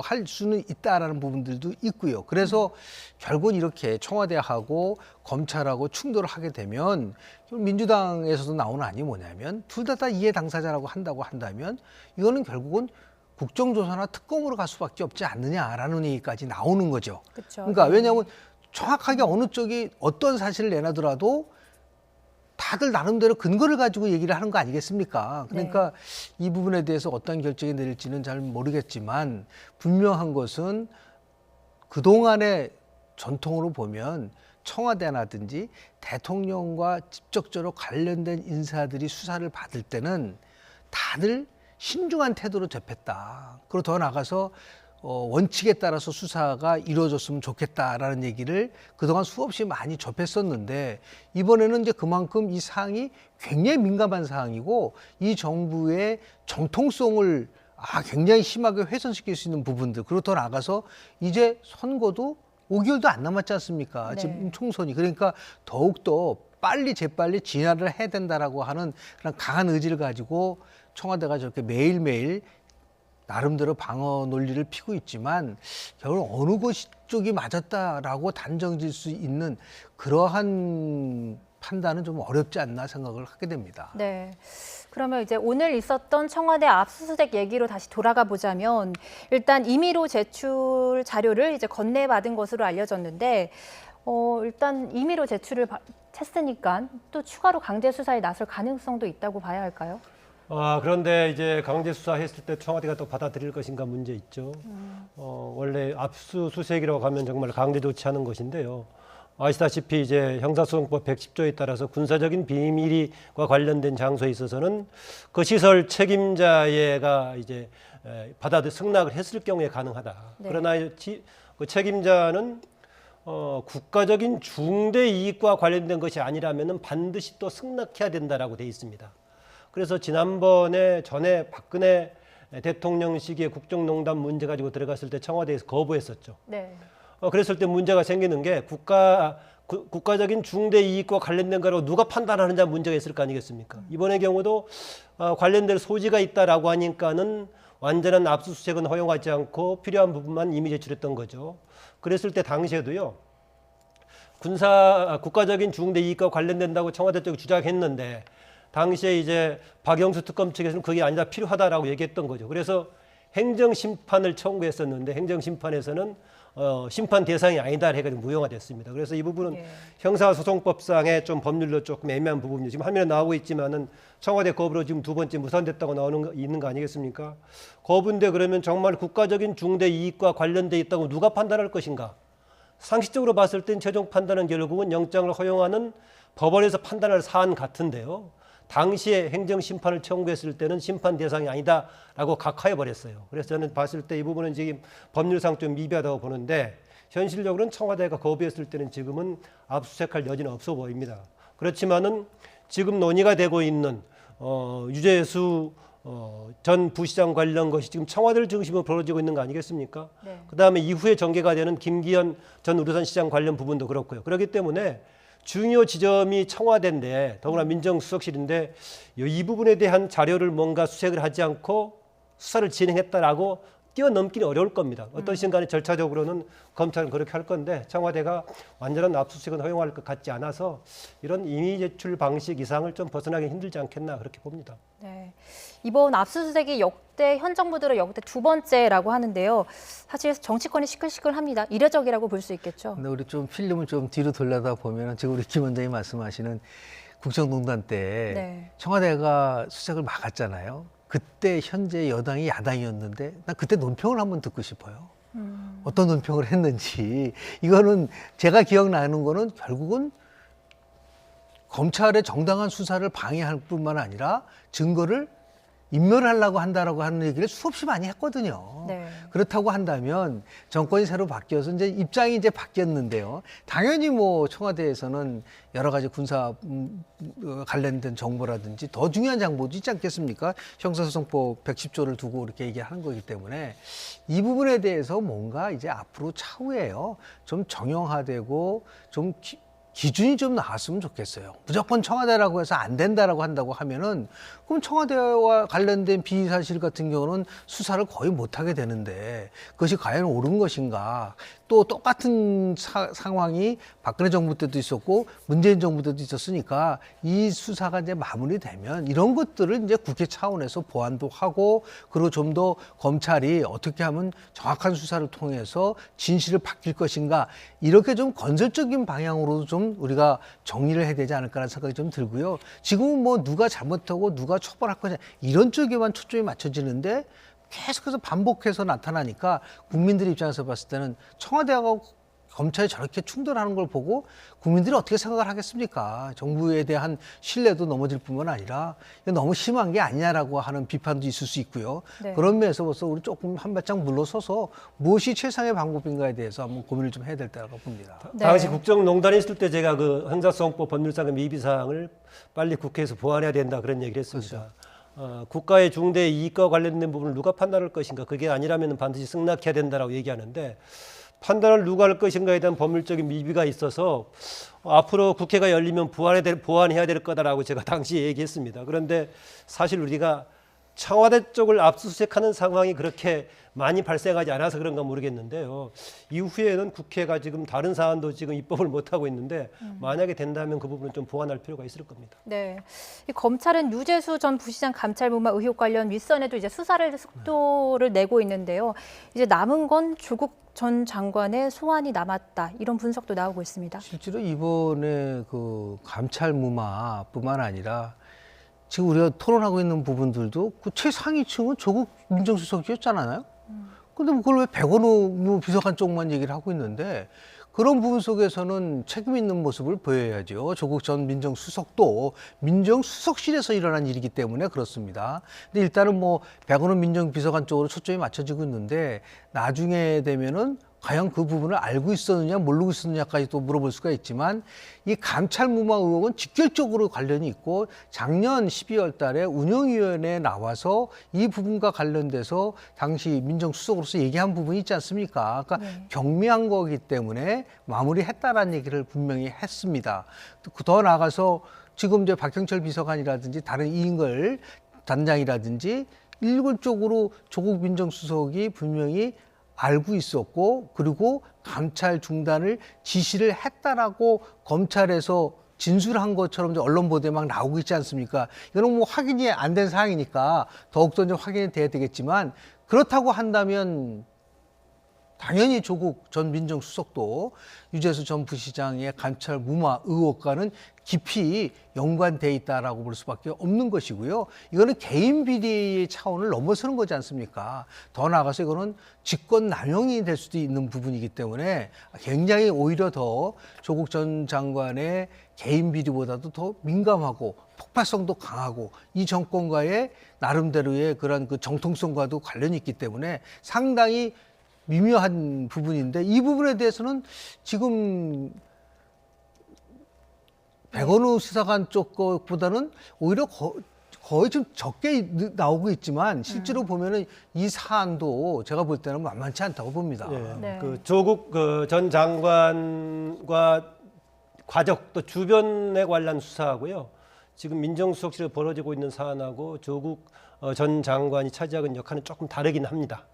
할 수는 있다라는 부분들도 있고요. 그래서 결국은 이렇게 청와대하고 검찰하고 충돌을 하게 되면 민주당에서도 나오는 안이 뭐냐면 둘 다 이해 당사자라고 한다면 이거는 결국은 국정조사나 특검으로 갈 수밖에 없지 않느냐라는 얘기까지 나오는 거죠. 그쵸. 그러니까 왜냐하면 정확하게 어느 쪽이 어떤 사실을 내놔더라도 다들 나름대로 근거를 가지고 얘기를 하는 거 아니겠습니까? 그러니까 이 부분에 대해서 어떤 결정이 내릴지는 잘 모르겠지만 분명한 것은 그동안의 전통으로 보면 청와대라든지 대통령과 직접적으로 관련된 인사들이 수사를 받을 때는 다들 신중한 태도로 접했다. 그리고 더 나아가서 원칙에 따라서 수사가 이루어졌으면 좋겠다라는 얘기를 그동안 수없이 많이 접했었는데 이번에는 이제 그만큼 이 사항이 굉장히 민감한 사항이고 이 정부의 정통성을 굉장히 심하게 훼손시킬 수 있는 부분들 그리고 더 나아가서 이제 선거도 5개월도 안 남았지 않습니까? 네. 지금 총선이. 그러니까 더욱더 빨리 재빨리 진화를 해야 된다라고 하는 그런 강한 의지를 가지고 청와대가 저렇게 매일매일 나름대로 방어 논리를 피고 있지만 결국 어느 쪽이 맞았다라고 단정질 수 있는 그러한 판단은 좀 어렵지 않나 생각을 하게 됩니다. 네. 그러면 이제 오늘 있었던 청와대 압수수색 얘기로 다시 돌아가 보자면 일단 임의로 제출 자료를 이제 건네받은 것으로 알려졌는데 일단 임의로 제출을 했으니까 또 추가로 강제 수사에 나설 가능성도 있다고 봐야 할까요? 그런데 이제 강제 수사했을 때 청와대가 또 받아들일 것인가 문제 있죠. 원래 압수수색이라고 하면 정말 강제 조치하는 것인데요. 아시다시피 이제 형사소송법 110조에 따라서 군사적인 비밀과 관련된 장소에 있어서는 그 시설 책임자가 이제 승낙을 했을 경우에 가능하다. 네. 그러나 그 책임자는 국가적인 중대 이익과 관련된 것이 아니라면은 반드시 또 승낙해야 된다라고 돼 있습니다. 그래서 지난번에 전에 박근혜 대통령 시기에 국정농단 문제 가지고 들어갔을 때 청와대에서 거부했었죠. 네. 그랬을 때 문제가 생기는 게 국가적인 중대 이익과 관련된 거라고 누가 판단하느냐 문제가 있을 거 아니겠습니까? 이번의 경우도 관련될 소지가 있다라고 하니까는 완전한 압수수색은 허용하지 않고 필요한 부분만 이미 제출했던 거죠. 그랬을 때 당시에도요. 국가적인 중대 이익과 관련된다고 청와대 쪽이 주장했는데 당시에 이제 박영수 특검 측에서는 그게 아니라 필요하다라고 얘기했던 거죠. 그래서 행정심판을 청구했었는데 행정심판에서는 심판 대상이 아니다 해가지고 무효화됐습니다. 그래서 이 부분은 형사소송법상의 좀 법률로 조금 애매한 부분이죠. 지금 화면에 나오고 있지만은 청와대 거부로 지금 두 번째 무산됐다고 있는 거 아니겠습니까? 거부인데 그러면 정말 국가적인 중대 이익과 관련돼 있다고 누가 판단할 것인가? 상식적으로 봤을 땐 최종 판단은 결국은 영장을 허용하는 법원에서 판단할 사안 같은데요. 당시에 행정심판을 청구했을 때는 심판 대상이 아니다라고 각하해 버렸어요. 그래서 저는 봤을 때 이 부분은 지금 법률상 좀 미비하다고 보는데 현실적으로는 청와대가 거부했을 때는 지금은 압수수색할 여지는 없어 보입니다. 그렇지만은 지금 논의가 되고 있는 유재수 전 부시장 관련 것이 지금 청와대를 중심으로 벌어지고 있는 거 아니겠습니까? 네. 그다음에 이후에 전개가 되는 김기현 전 울산시장 관련 부분도 그렇고요. 그렇기 때문에 중요 지점이 청와대인데 더구나 민정수석실인데 이 부분에 대한 자료를 뭔가 수색을 하지 않고 수사를 진행했다라고 뛰어넘기는 어려울 겁니다. 어떤 순간에 절차적으로는 검찰은 그렇게 할 건데 청와대가 완전한 압수수색은 허용할 것 같지 않아서 이런 임의 제출 방식 이상을 좀 벗어나기 힘들지 않겠나 그렇게 봅니다. 네, 이번 압수수색이 역대 현 정부 들어 역대 두 번째라고 하는데요. 사실 정치권이 시끌시끌합니다. 이례적이라고 볼 수 있겠죠. 근데 우리 좀 필름을 좀 뒤로 돌려다 보면 지금 우리 김 원장이 말씀하시는 국정농단 때 청와대가 수색을 막았잖아요. 그때 현재 여당이 야당이었는데 난 그때 논평을 한번 듣고 싶어요. 어떤 논평을 했는지. 이거는 제가 기억나는 거는 결국은 검찰의 정당한 수사를 방해할 뿐만 아니라 증거를 인멸하려고 한다라고 하는 얘기를 수없이 많이 했거든요. 네. 그렇다고 한다면 정권이 새로 바뀌어서 이제 입장이 이제 바뀌었는데요. 당연히 뭐 청와대에서는 여러 가지 군사 관련된 정보라든지 더 중요한 정보도 있지 않겠습니까? 형사소송법 110조를 두고 이렇게 얘기하는 거기 때문에 이 부분에 대해서 뭔가 이제 앞으로 차후에요. 좀 정형화되고 좀 기준이 좀 나왔으면 좋겠어요. 무조건 청와대라고 해서 안 된다라고 한다고 하면은 그럼 청와대와 관련된 비위 사실 같은 경우는 수사를 거의 못하게 되는데 그것이 과연 옳은 것인가? 또 똑같은 상황이 박근혜 정부 때도 있었고 문재인 정부 때도 있었으니까 이 수사가 이제 마무리되면 이런 것들을 이제 국회 차원에서 보완도 하고 그리고 좀 더 검찰이 어떻게 하면 정확한 수사를 통해서 진실을 밝힐 것인가 이렇게 좀 건설적인 방향으로도 좀 우리가 정리를 해야 되지 않을까라는 생각이 좀 들고요. 지금은 뭐 누가 잘못하고 누가 처벌할 거냐 이런 쪽에만 초점이 맞춰지는데 계속해서 반복해서 나타나니까 국민들 입장에서 봤을 때는 청와대하고 검찰이 저렇게 충돌하는 걸 보고 국민들이 어떻게 생각을 하겠습니까? 정부에 대한 신뢰도 넘어질 뿐만 아니라 너무 심한 게 아니냐라고 하는 비판도 있을 수 있고요. 네. 그런 면에서 벌써 우리 조금 한 발짝 물러서서 무엇이 최상의 방법인가에 대해서 한번 고민을 좀 해야 될 때라고 봅니다. 네. 당시 국정농단이 있을 때 제가 그 형사소송법 법률상의 미비사항을 빨리 국회에서 보완해야 된다 그런 얘기를 했습니다. 그렇죠. 국가의 중대 이익과 관련된 부분을 누가 판단할 것인가 그게 아니라면 반드시 승낙해야 된다라고 얘기하는데 판단을 누가 할 것인가에 대한 법률적인 미비가 있어서 앞으로 국회가 열리면 보완해야 될 거다라고 제가 당시에 얘기했습니다. 그런데 사실 우리가 청와대 쪽을 압수수색하는 상황이 그렇게 많이 발생하지 않아서 그런가 모르겠는데요. 이후에는 국회가 지금 다른 사안도 지금 입법을 못하고 있는데 만약에 된다면 그 부분은 좀 보완할 필요가 있을 겁니다. 네, 이 검찰은 유재수 전 부시장 감찰무마 의혹 관련 윗선에도 이제 수사를 속도를 내고 있는데요. 이제 남은 건 조국 전 장관의 소환이 남았다 이런 분석도 나오고 있습니다. 실제로 이번에 그 감찰무마뿐만 아니라 지금 우리가 토론하고 있는 부분들도 그 최상위층은 조국 민정수석이었잖아요. 근데 그걸 왜 백원호 비서관 쪽만 얘기를 하고 있는데 그런 부분 속에서는 책임 있는 모습을 보여야죠. 조국 전 민정수석도 민정수석실에서 일어난 일이기 때문에 그렇습니다. 근데 일단은 뭐 백원호 민정비서관 쪽으로 초점이 맞춰지고 있는데 나중에 되면은 과연 그 부분을 알고 있었느냐 모르고 있었느냐까지 또 물어볼 수가 있지만 이 감찰무마 의혹은 직결적으로 관련이 있고 작년 12월 달에 운영위원회에 나와서 이 부분과 관련돼서 당시 민정수석으로서 얘기한 부분이 있지 않습니까? 그러니까 경미한 거기 때문에 마무리했다라는 얘기를 분명히 했습니다. 더 나아가서 지금 이제 박형철 비서관이라든지 다른 이인걸 단장이라든지 일괄적으로 조국 민정수석이 분명히 알고 있었고 그리고 감찰 중단을 지시를 했다라고 검찰에서 진술한 것처럼 언론 보도에 막 나오고 있지 않습니까? 이거는 뭐 확인이 안 된 사항이니까 더욱더 좀 확인이 돼야 되겠지만 그렇다고 한다면 당연히 조국 전 민정수석도 유재수 전 부시장의 감찰 무마 의혹과는 깊이 연관돼 있다라고 볼 수밖에 없는 것이고요. 이거는 개인 비리의 차원을 넘어서는 거지 않습니까? 더 나아가서 이거는 직권 남용이 될 수도 있는 부분이기 때문에 굉장히 오히려 더 조국 전 장관의 개인 비리보다도 더 민감하고 폭발성도 강하고 이 정권과의 나름대로의 그런 그 정통성과도 관련이 있기 때문에 상당히 미묘한 부분인데 이 부분에 대해서는 지금 백원우 수사관 쪽 것보다는 오히려 거의 좀 적게 나오고 있지만 실제로 보면은 이 사안도 제가 볼 때는 만만치 않다고 봅니다. 네. 그 조국 전 장관과 가족 또 주변에 관련 수사하고요. 지금 민정수석실에 벌어지고 있는 사안하고 조국 전 장관이 차지하는 역할은 조금 다르긴 합니다.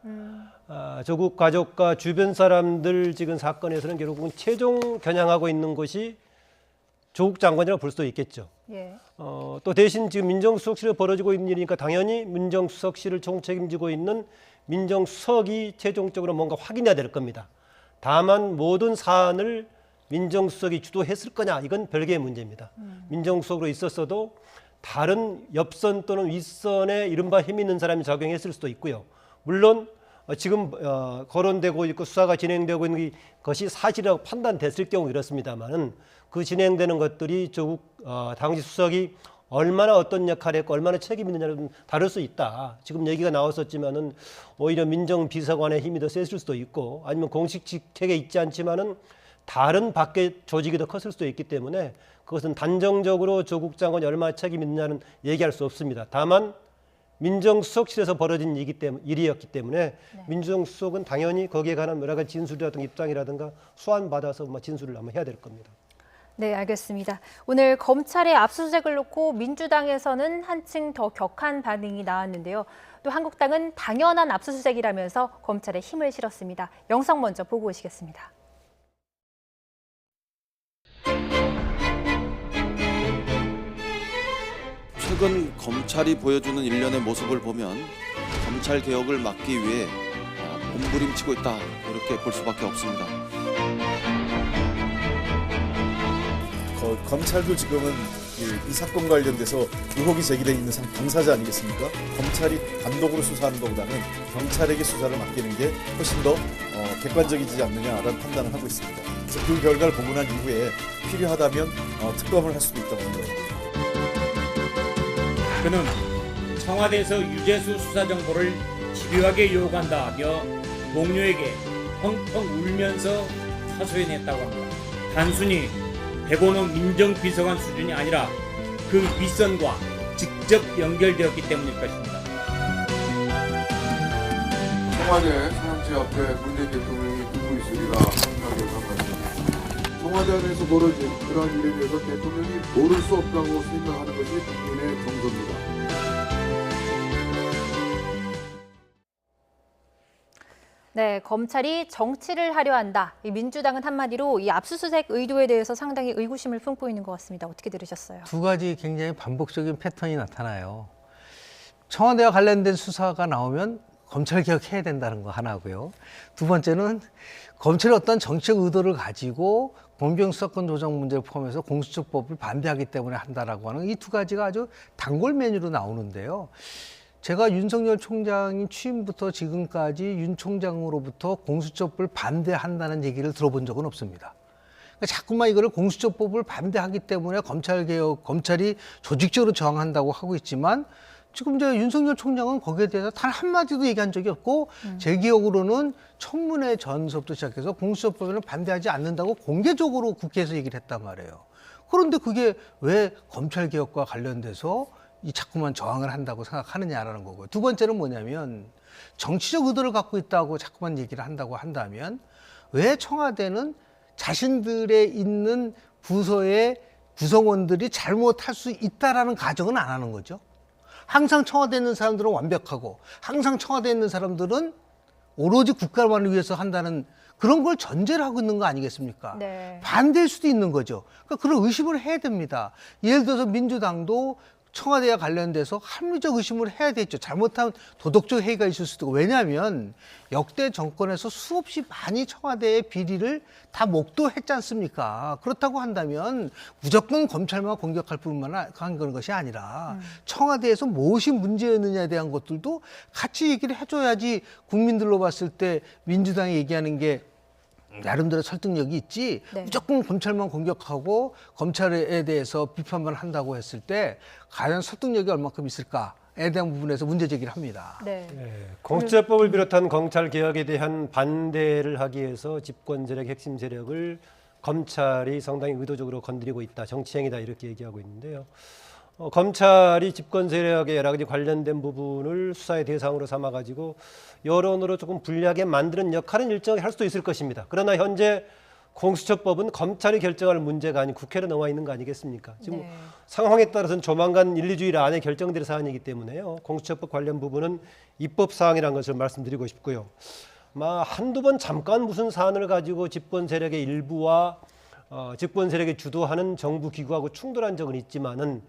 조국 가족과 주변 사람들 지금 사건에서는 결국은 최종 겨냥하고 있는 것이 조국 장관이라고 볼 수도 있겠죠. 예. 또 대신 지금 민정수석실에 벌어지고 있는 일이니까 당연히 민정수석실을 총책임지고 있는 민정수석이 최종적으로 뭔가 확인해야 될 겁니다. 다만 모든 사안을 민정수석이 주도했을 거냐 이건 별개의 문제입니다. 민정수석으로 있었어도 다른 옆선 또는 윗선에 이른바 힘 있는 사람이 작용했을 수도 있고요. 물론 지금 거론되고 있고 수사가 진행되고 있는 것이 사실이라고 판단됐을 경우 이렇습니다만은 그 진행되는 것들이 조국 당시 수석이 얼마나 어떤 역할을 했고 얼마나 책임이 있느냐는 다를 수 있다. 지금 얘기가 나왔었지만은 오히려 민정비서관의 힘이 더 셌을 수도 있고 아니면 공식 직책에 있지 않지만은 다른 밖의 조직이 더 컸을 수도 있기 때문에 그것은 단정적으로 조국 장관이 얼마나 책임이 있느냐는 얘기할 수 없습니다. 다만 민정수석실에서 벌어진 일이었기 때문에 민정수석은 당연히 거기에 관한 여러 가지 진술이라든가 입장이라든가 소환받아서 진술을 아마 해야 될 겁니다. 네, 알겠습니다. 오늘 검찰의 압수수색을 놓고 민주당에서는 한층 더 격한 반응이 나왔는데요. 또 한국당은 당연한 압수수색이라면서 검찰에 힘을 실었습니다. 영상 먼저 보고 오시겠습니다. 최근 검찰이 보여주는 일련의 모습을 보면 검찰 개혁을 막기 위해 몸부림치고 있다 이렇게 볼 수밖에 없습니다. 검찰도 지금은 이 사건 관련돼서 의혹이 제기되어 있는 당사자 아니겠습니까? 검찰이 단독으로 수사하는 것보다는 경찰에게 수사를 맡기는 게 훨씬 더 객관적이지 않느냐라는 판단을 하고 있습니다. 그래서 그 결과를 보고 난 이후에 필요하다면 특검을 할 수도 있다고 생각합니다. 그는 청와대에서 유재수 수사 정보를 집요하게 요구한다며 동료에게 펑펑 울면서 사소연했다고 합니다. 단순히 백원호 민정비서관 수준이 아니라 그 윗선과 직접 연결되었기 때문일 것입니다. 청와대 사람들 앞에 문재인 대통령이 두고 있으리라 생각을 하고 있습니다. 청와대 안에서 벌어진 그러한 일에 대해서 대통령이 모를 수 없다고 생각하는 것이 국민의 정서입니다. 네, 검찰이 정치를 하려 한다. 이 민주당은 한마디로 이 압수수색 의도에 대해서 상당히 의구심을 품고 있는 것 같습니다. 어떻게 들으셨어요? 두 가지 굉장히 반복적인 패턴이 나타나요. 청와대와 관련된 수사가 나오면 검찰 개혁해야 된다는 거 하나고요. 두 번째는 검찰이 어떤 정치적 의도를 가지고 공병수사권 조정 문제를 포함해서 공수처법을 반대하기 때문에 한다라고 하는 이 두 가지가 아주 단골 메뉴로 나오는데요. 제가 윤석열 총장이 취임부터 지금까지 윤 총장으로부터 공수처법을 반대한다는 얘기를 들어본 적은 없습니다. 그러니까 자꾸만 이거를 공수처법을 반대하기 때문에 검찰이 조직적으로 저항한다고 하고 있지만 지금 이제 윤석열 총장은 거기에 대해서 단 한마디도 얘기한 적이 없고 제 기억으로는 청문회 전서부터 시작해서 공수처법에는 반대하지 않는다고 공개적으로 국회에서 얘기를 했단 말이에요. 그런데 그게 왜 검찰개혁과 관련돼서 이 자꾸만 저항을 한다고 생각하느냐라는 거고요. 두 번째는 뭐냐면 정치적 의도를 갖고 있다고 자꾸만 얘기를 한다고 한다면 왜 청와대는 자신들의 있는 부서의 구성원들이 잘못할 수 있다라는 가정은 안 하는 거죠. 항상 청와대에 있는 사람들은 완벽하고 항상 청와대에 있는 사람들은 오로지 국가만을 위해서 한다는 그런 걸 전제를 하고 있는 거 아니겠습니까? 네. 반대일 수도 있는 거죠. 그러니까 그런 의심을 해야 됩니다. 예를 들어서 민주당도 청와대와 관련돼서 합리적 의심을 해야 되죠. 잘못하면 도덕적 해이가 있을 수도 있고. 왜냐하면 역대 정권에서 수없이 많이 청와대의 비리를 다 목도했지 않습니까? 그렇다고 한다면 무조건 검찰만 공격할 뿐만 한 것이 아니라 청와대에서 무엇이 문제였느냐에 대한 것들도 같이 얘기를 해줘야지 국민들로 봤을 때 민주당이 얘기하는 게 나름대로 설득력이 있지. 네. 무조건 검찰만 공격하고 검찰에 대해서 비판만 한다고 했을 때 과연 설득력이 얼마큼 있을까에 대한 부분에서 문제 제기를 합니다. 네. 공수처법을 비롯한 검찰 개혁에 대한 반대를 하기 위해서 집권 세력 핵심 세력을 검찰이 상당히 의도적으로 건드리고 있다, 정치행위다 이렇게 얘기하고 있는데요. 검찰이 집권 세력에 여러 가지 관련된 부분을 수사의 대상으로 삼아가지고 여론으로 조금 불리하게 만드는 역할은 일정하게 할 수도 있을 것입니다. 그러나 현재 공수처법은 검찰이 결정할 문제가 아닌 국회로 넘어와 있는 거 아니겠습니까? 지금 네. 상황에 따라서는 조만간 1, 2주일 안에 결정될 사안이기 때문에요. 공수처법 관련 부분은 입법 사항이라는 것을 말씀드리고 싶고요. 한두 번 잠깐 무슨 사안을 가지고 집권 세력의 일부와 집권 세력이 주도하는 정부 기구하고 충돌한 적은 있지만은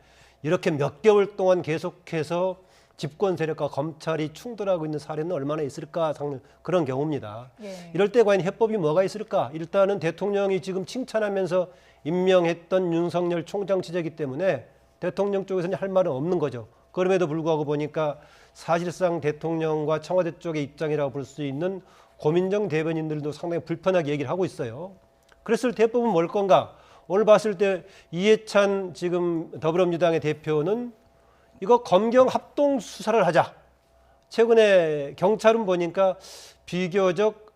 이렇게 몇 개월 동안 계속해서 집권 세력과 검찰이 충돌하고 있는 사례는 얼마나 있을까 그런 경우입니다. 예. 이럴 때 과연 해법이 뭐가 있을까? 일단은 대통령이 지금 칭찬하면서 임명했던 윤석열 총장 취재이기 때문에 대통령 쪽에서는 할 말은 없는 거죠. 그럼에도 불구하고 보니까 사실상 대통령과 청와대 쪽의 입장이라고 볼 수 있는 고민정 대변인들도 상당히 불편하게 얘기를 하고 있어요. 그랬을 때 해법은 뭘 건가? 오늘 봤을 때 이해찬 지금 더불어민주당의 대표는 이거 검경 합동 수사를 하자. 최근에 경찰은 보니까 비교적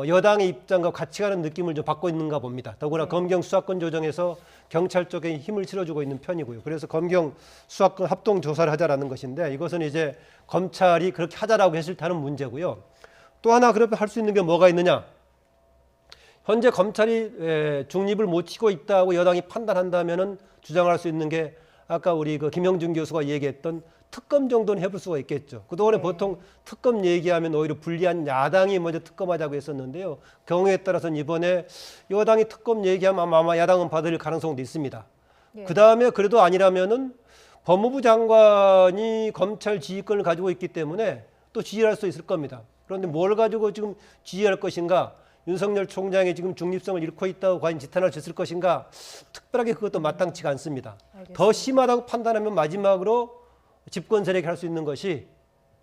여당의 입장과 같이 가는 느낌을 좀 받고 있는가 봅니다. 더구나 검경 수사권 조정에서 경찰 쪽에 힘을 실어주고 있는 편이고요. 그래서 검경 수사권 합동 조사를 하자라는 것인데 이것은 이제 검찰이 그렇게 하자라고 했을 때 하는 문제고요. 또 하나 그렇게 할 수 있는 게 뭐가 있느냐? 현재 검찰이 중립을 못 치고 있다고 여당이 판단한다면은 주장할 수 있는 게 아까 우리 김영준 교수가 얘기했던 특검 정도는 해볼 수가 있겠죠. 그동안에 보통 특검 얘기하면 오히려 불리한 야당이 먼저 특검하자고 했었는데요. 경우에 따라서는 이번에 여당이 특검 얘기하면 아마 야당은 받을 가능성도 있습니다. 그 다음에 그래도 아니라면은 법무부 장관이 검찰 지휘권을 가지고 있기 때문에 또 지휘할 수 있을 겁니다. 그런데 뭘 가지고 지금 지휘할 것인가? 윤석열 총장이 지금 중립성을 잃고 있다고 과연 지탄할 수 있을 것인가? 특별하게 그것도 마땅치가 않습니다. 알겠습니다. 더 심하다고 판단하면 마지막으로 집권 세력이 할 수 있는 것이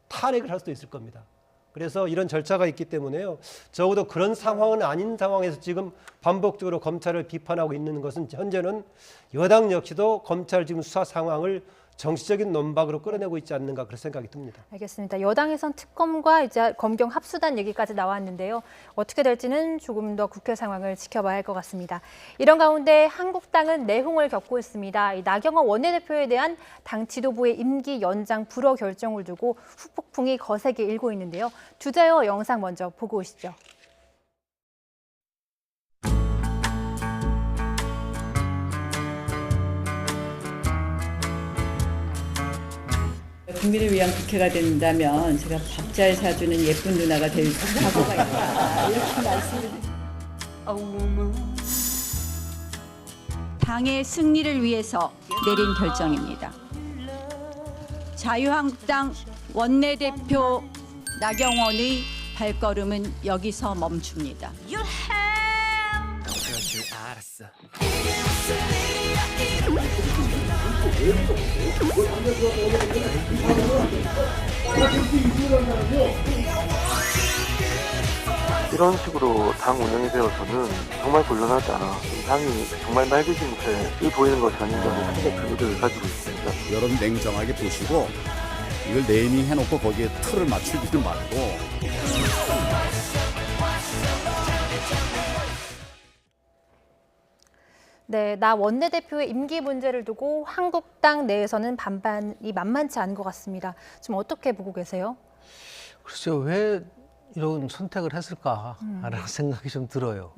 탄핵을 할 수도 있을 겁니다. 그래서 이런 절차가 있기 때문에요. 적어도 그런 상황은 아닌 상황에서 지금 반복적으로 검찰을 비판하고 있는 것은 현재는 여당 역시도 검찰 지금 수사 상황을 정치적인 논박으로 끌어내고 있지 않는가 그런 생각이 듭니다. 알겠습니다. 여당에선 특검과 이제 검경 합수단 얘기까지 나왔는데요. 어떻게 될지는 조금 더 국회 상황을 지켜봐야 할 것 같습니다. 이런 가운데 한국당은 내홍을 겪고 있습니다. 이 나경원 원내대표에 대한 당 지도부의 임기 연장 불허 결정을 두고 후폭풍이 거세게 일고 있는데요. 주제어 영상 먼저 보고 오시죠. 국민을 위한 국회가 된다면 제가 밥 잘 사주는 예쁜 누나가 될 각오가 있다. 이렇게 말씀드립니다. 당의 승리를 위해서 내린 결정입니다. 자유한국당 원내대표 나경원의 발걸음은 여기서 멈춥니다. 이런 식으로 당 운영에 대해서는 정말 곤란하다. 당이 정말 날개지 못해 보이는 것이 아닌가 하는 생각을 가지고 있습니다. 여러분 냉정하게 보시고 이걸 네이밍해놓고 거기에 틀을 맞추지는 말고. 네, 나 원내대표의 임기 문제를 두고 한국당 내에서는 반반이 만만치 않은 것 같습니다. 지금 어떻게 보고 계세요? 글쎄요, 왜 이런 선택을 했을까라는 생각이 좀 들어요.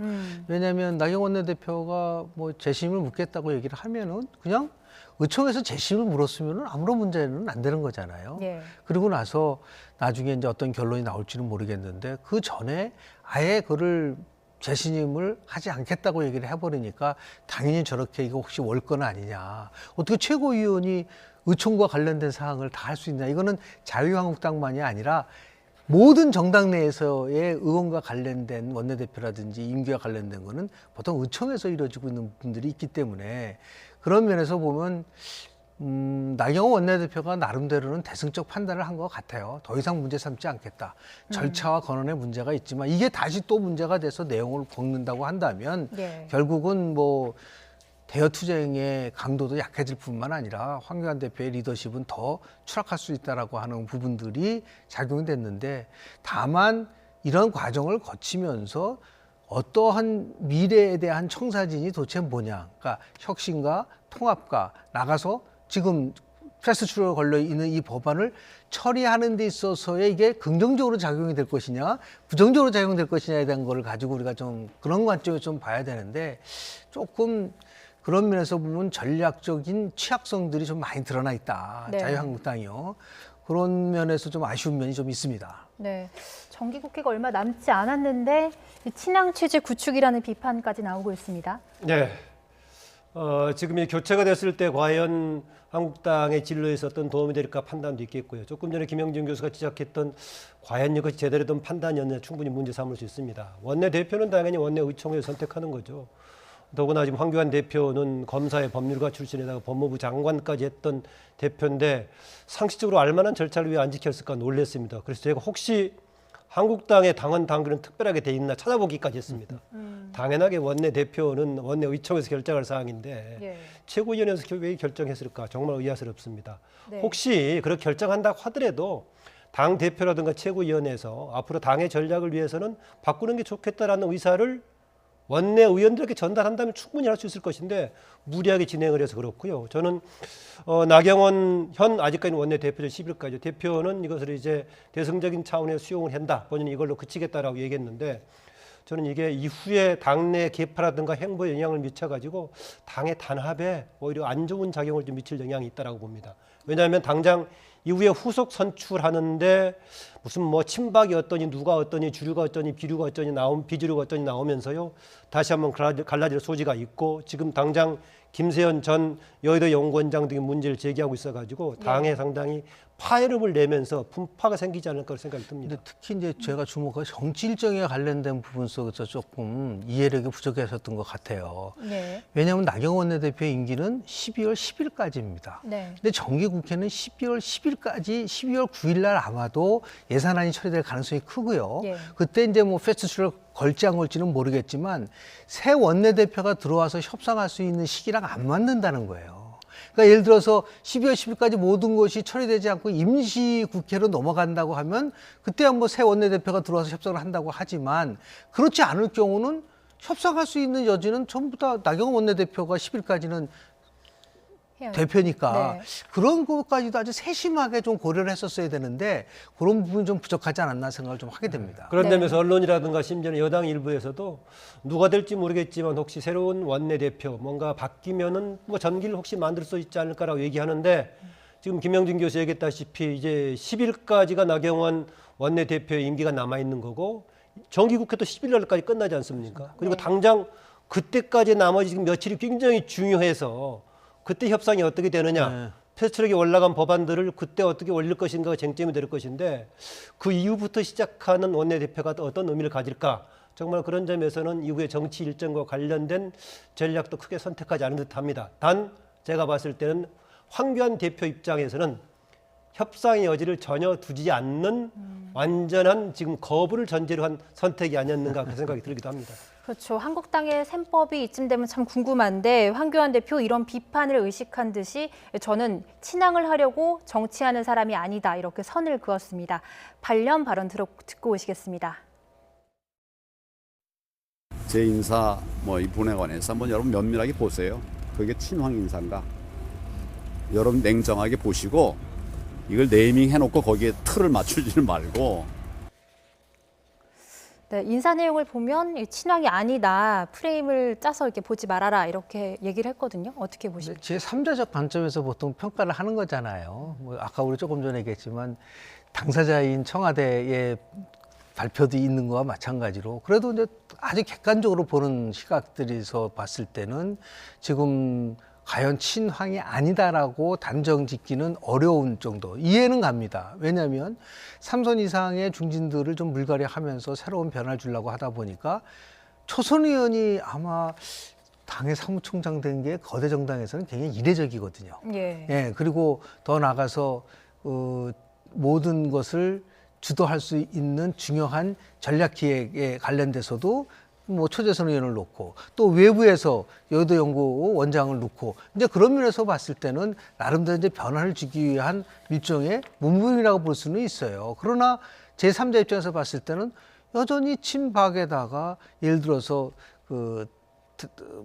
왜냐하면 나경원 원내대표가 뭐 재심을 묻겠다고 얘기를 하면은 그냥 의총에서 재심을 물었으면은 아무런 문제는 안 되는 거잖아요. 예. 그리고 나서 나중에 이제 어떤 결론이 나올지는 모르겠는데 그 전에 아예 그를 재신임을 하지 않겠다고 얘기를 해버리니까 당연히 저렇게 이거 혹시 월권 아니냐. 어떻게 최고위원이 의총과 관련된 사항을 다 할 수 있냐. 이거는 자유한국당만이 아니라 모든 정당 내에서의 의원과 관련된 원내대표라든지 임기와 관련된 거는 보통 의총에서 이루어지고 있는 분들이 있기 때문에 그런 면에서 보면 나경원 원내대표가 나름대로는 대승적 판단을 한 것 같아요. 더 이상 문제 삼지 않겠다. 절차와 권한에 문제가 있지만 이게 다시 또 문제가 돼서 내용을 걷는다고 한다면 네. 결국은 뭐 대여 투쟁의 강도도 약해질 뿐만 아니라 황교안 대표의 리더십은 더 추락할 수 있다라고 하는 부분들이 작용이 됐는데 다만 이런 과정을 거치면서 어떠한 미래에 대한 청사진이 도대체 뭐냐. 그러니까 혁신과 통합과 나가서 지금 패스트트랙으로 걸려 있는 이 법안을 처리하는 데 있어서의 이게 긍정적으로 작용이 될 것이냐, 부정적으로 작용될 것이냐에 대한 거를 가지고 우리가 좀 그런 관점에서 좀 봐야 되는데 조금 그런 면에서 보면 전략적인 취약성들이 좀 많이 드러나 있다. 네. 자유한국당이요. 그런 면에서 좀 아쉬운 면이 좀 있습니다. 네, 정기국회가 얼마 남지 않았는데 친황 체제 구축이라는 비판까지 나오고 있습니다. 네. 지금 이 교체가 됐을 때 과연 한국당의 진로에서 어떤 도움이 될까 판단도 있겠고요. 조금 전에 김영진 교수가 지적했던 과연 이것이 제대로 된 판단이었느냐 충분히 문제 삼을 수 있습니다. 원내대표는 당연히 원내의총을 선택하는 거죠. 더구나 지금 황교안 대표는 검사의 법률가 출신에다가 법무부 장관까지 했던 대표인데 상식적으로 알만한 절차를 왜 안 지켰을까 놀랐습니다. 그래서 제가 혹시 한국당의 당원 당규는 특별하게 돼 있나 찾아보기까지 했습니다. 당연하게 원내대표는 원내의총에서 결정할 사항인데 예. 최고위원회에서 왜 결정했을까 정말 의아스럽습니다. 네. 혹시 그렇게 결정한다고 하더라도 당 대표라든가 최고위원회에서 앞으로 당의 전략을 위해서는 바꾸는 게 좋겠다라는 의사를 원내 의원들에게 전달한다면 충분히 할 수 있을 것인데 무리하게 진행을 해서 그렇고요. 저는 나경원 현 아직까지는 원내 대표죠. 10일까지 대표는 이것을 이제 대승적인 차원에서 수용을 한다. 본인이 이걸로 그치겠다라고 얘기했는데 저는 이게 이후에 당내 개파라든가 행보에 영향을 미쳐가지고 당의 단합에 오히려 안 좋은 작용을 좀 미칠 영향이 있다라고 봅니다. 왜냐하면 당장 이후에 후속 선출하는데 무슨 뭐 친박이 어떠니 누가 어떠니 주류가 어떠니 비류가 어떠니 비주류가 어떠니 나오면서요 다시 한번 갈라질 소지가 있고 지금 당장 김세현 전 여의도 연구원장 등의 문제를 제기하고 있어가지고 당에 상당히 파열음을 내면서 분파가 생기지 않을까 생각이 듭니다. 근데 특히 이제 제가 주목한 정치 일정에 관련된 부분 속에서 조금 이해력이 부족했었던 것 같아요. 네. 왜냐하면 나경원 원내대표의 임기는 12월 10일까지입니다. 네. 근데 정기국회는 12월 10일까지 12월 9일 날 아마도 예산안이 처리될 가능성이 크고요. 예. 그때 이제 뭐 패스트트랙 걸지 안 걸지는 모르겠지만 새 원내대표가 들어와서 협상할 수 있는 시기랑 안 맞는다는 거예요. 그러니까 예를 들어서 12월 10일까지 모든 것이 처리되지 않고 임시국회로 넘어간다고 하면 그때 한번 새 원내대표가 들어와서 협상을 한다고 하지만 그렇지 않을 경우는 협상할 수 있는 여지는 전부 다 나경원 원내대표가 10일까지는 대표니까 네. 그런 것까지도 아주 세심하게 좀 고려를 했었어야 되는데 그런 부분이 좀 부족하지 않았나 생각을 좀 하게 됩니다. 그런 데면서 언론이라든가 심지어는 여당 일부에서도 누가 될지 모르겠지만 혹시 새로운 원내대표 뭔가 바뀌면은 뭐 전기를 혹시 만들 수 있지 않을까라고 얘기하는데 지금 김영진 교수 얘기했다시피 이제 10일까지가 나경원 원내대표의 임기가 남아있는 거고 정기국회도 11월까지 끝나지 않습니까? 그리고 당장 그때까지 나머지 지금 며칠이 굉장히 중요해서 그때 협상이 어떻게 되느냐, 패스트트랙에 올라간 법안들을 그때 어떻게 올릴 것인가가 쟁점이 될 것인데 그 이후부터 시작하는 원내대표가 어떤 의미를 가질까? 정말 그런 점에서는 이후의 정치 일정과 관련된 전략도 크게 선택하지 않은 듯합니다. 단 제가 봤을 때는 황교안 대표 입장에서는 협상의 여지를 전혀 두지 않는 완전한 지금 거부를 전제로 한 선택이 아니었는가 그 생각이 들기도 합니다. 그렇죠. 한국당의 셈법이 이쯤 되면 참 궁금한데 황교안 대표 이런 비판을 의식한 듯이 저는 친황을 하려고 정치하는 사람이 아니다 이렇게 선을 그었습니다. 관련 발언 듣고 오시겠습니다. 제 인사 이분에 관해서 한번 여러분 면밀하게 보세요. 그게 친황 인사인가? 여러분 냉정하게 보시고 이걸 네이밍 해놓고 거기에 틀을 맞추지를 말고 네, 인사 내용을 보면 이 친황이 아니다. 프레임을 짜서 이렇게 보지 말아라. 이렇게 얘기를 했거든요. 어떻게 보십니까? 제 3자적 관점에서 보통 평가를 하는 거잖아요. 뭐 아까 우리 조금 전에 얘기했지만 당사자인 청와대의 발표도 있는 거와 마찬가지로 그래도 이제 아주 객관적으로 보는 시각들에서 봤을 때는 지금 과연 친황이 아니다라고 단정 짓기는 어려운 정도. 이해는 갑니다. 왜냐하면 3선 이상의 중진들을 좀 물갈이하면서 새로운 변화를 주려고 하다 보니까 초선 의원이 아마 당의 사무총장 된 게 거대 정당에서는 굉장히 이례적이거든요. 예. 그리고 더 나아가서 모든 것을 주도할 수 있는 중요한 전략기획에 관련돼서도 뭐 초재선 의원을 놓고 또 외부에서 여의도 연구 원장을 놓고 이제 그런 면에서 봤을 때는 나름대로 이제 변화를 주기 위한 일종의 문물이라고 볼 수는 있어요. 그러나 제3자 입장에서 봤을 때는 여전히 친박에다가 예를 들어서 그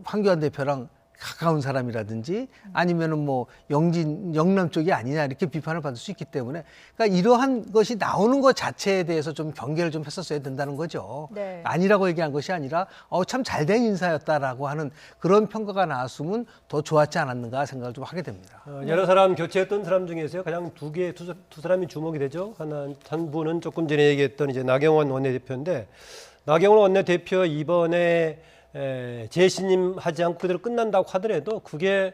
황교안 대표랑 가까운 사람이라든지 아니면은 뭐 영남 쪽이 아니냐 이렇게 비판을 받을 수 있기 때문에 그러니까 이러한 것이 나오는 것 자체에 대해서 좀 경계를 좀 했었어야 된다는 거죠. 네. 아니라고 얘기한 것이 아니라 참 잘된 인사였다라고 하는 그런 평가가 나왔으면 더 좋았지 않았는가 생각을 좀 하게 됩니다. 여러 사람 교체했던 사람 중에서 가장 두 사람이 주목이 되죠. 한 분은 조금 전에 얘기했던 이제 나경원 원내대표인데 나경원 원내대표 이번에 재신임하지 않고 그대로 끝난다고 하더라도 그게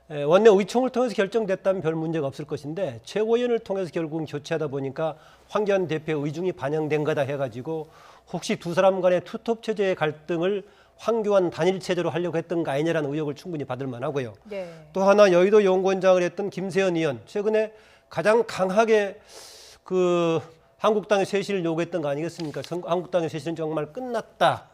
원내 의총을 통해서 결정됐다면 별 문제가 없을 것인데 최고위원을 통해서 결국은 교체하다 보니까 황교안 대표의 의중이 반영된 거다 해가지고 혹시 두 사람 간의 투톱 체제의 갈등을 황교안 단일 체제로 하려고 했던 거 아니냐라는 의혹을 충분히 받을 만하고요. 네. 또 하나 여의도 연구원장을 했던 김세연 의원 최근에 가장 강하게 그 한국당의 쇄신을 요구했던 거 아니겠습니까? 한국당의 쇄신은 정말 끝났다.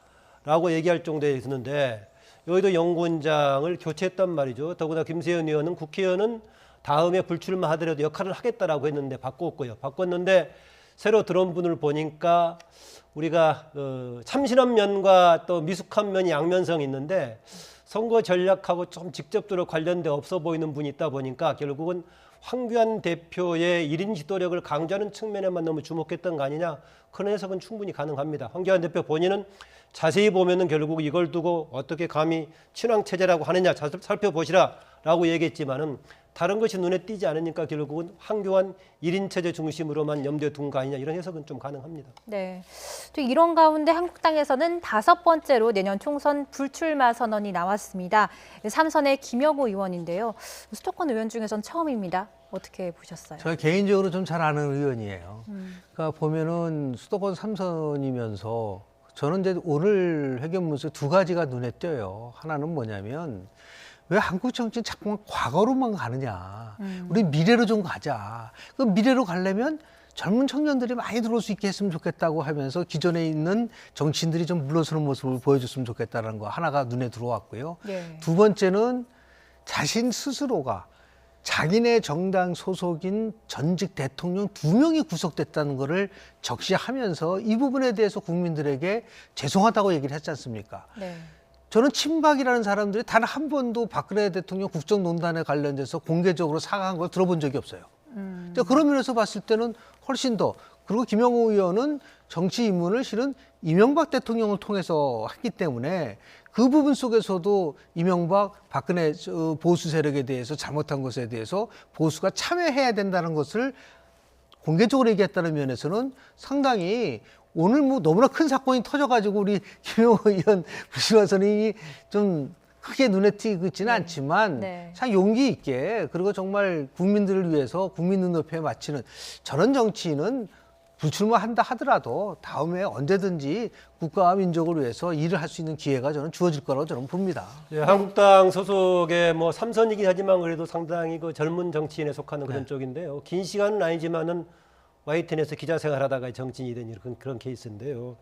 라고 얘기할 정도에 있었는데 여의도 연구원장을 교체했단 말이죠. 더구나 김세연 의원은 국회의원은 다음에 불출마하더라도 역할을 하겠다라고 했는데 바꿨는데 새로 들어온 분을 보니까 우리가 참신한 면과 또 미숙한 면이 양면성이 있는데 선거 전략하고 좀 직접적으로 관련돼 없어 보이는 분이 있다 보니까 결국은 황교안 대표의 1인 지도력을 강조하는 측면에만 너무 주목했던 거 아니냐. 그런 해석은 충분히 가능합니다. 황교안 대표 본인은 자세히 보면은 결국 이걸 두고 어떻게 감히 친황체제라고 하느냐 살펴보시라라고 얘기했지만은 다른 것이 눈에 띄지 않으니까 결국은 황교안 1인 체제 중심으로만 염두에 둔 거 아니냐 이런 해석은 좀 가능합니다. 네. 또 이런 가운데 한국당에서는 5번째로 내년 총선 불출마 선언이 나왔습니다. 3선의 김영우 의원인데요. 수도권 의원 중에선 처음입니다. 어떻게 보셨어요? 제가 개인적으로 좀 잘 아는 의원이에요. 그러니까 보면은 수도권 3선이면서 저는 이제 오늘 회견문서 두 가지가 눈에 띄어요. 하나는 뭐냐면 왜 한국 정치는 자꾸만 과거로만 가느냐. 우리 미래로 좀 가자. 그 미래로 가려면 젊은 청년들이 많이 들어올 수 있게 했으면 좋겠다고 하면서 기존에 있는 정치인들이 좀 물러서는 모습을 보여줬으면 좋겠다는 거 하나가 눈에 들어왔고요. 네. 두 번째는 자신 스스로가 자기네 정당 소속인 전직 대통령 2명이 구속됐다는 거를 적시하면서 이 부분에 대해서 국민들에게 죄송하다고 얘기를 했지 않습니까? 네. 저는 친박이라는 사람들이 단 한 번도 박근혜 대통령 국정농단에 관련돼서 공개적으로 사과한 걸 들어본 적이 없어요. 그런 면에서 봤을 때는 훨씬 더 그리고 김영우 의원은 정치 입문을 실은 이명박 대통령을 통해서 했기 때문에 그 부분 속에서도 이명박, 박근혜 보수 세력에 대해서 잘못한 것에 대해서 보수가 참여해야 된다는 것을 공개적으로 얘기했다는 면에서는 상당히 오늘 뭐 너무나 큰 사건이 터져가지고 우리 김영우 의원 불출마 선언이 좀 크게 눈에 띄지는 않지만 참 용기 있게 그리고 정말 국민들을 위해서 국민 눈높이에 맞추는 저런 정치인은 불출마한다 하더라도 다음에 언제든지 국가와 민족을 위해서 일을 할 수 있는 기회가 저는 주어질 거라고 저는 봅니다. 예, 한국당 소속의 뭐 3선이긴 하지만 그래도 상당히 그 젊은 정치인에 속하는 그런 쪽인데요. 긴 시간은 아니지만은 YTN에서 기자 생활하다가 정치인이 된 그런 케이스인데요.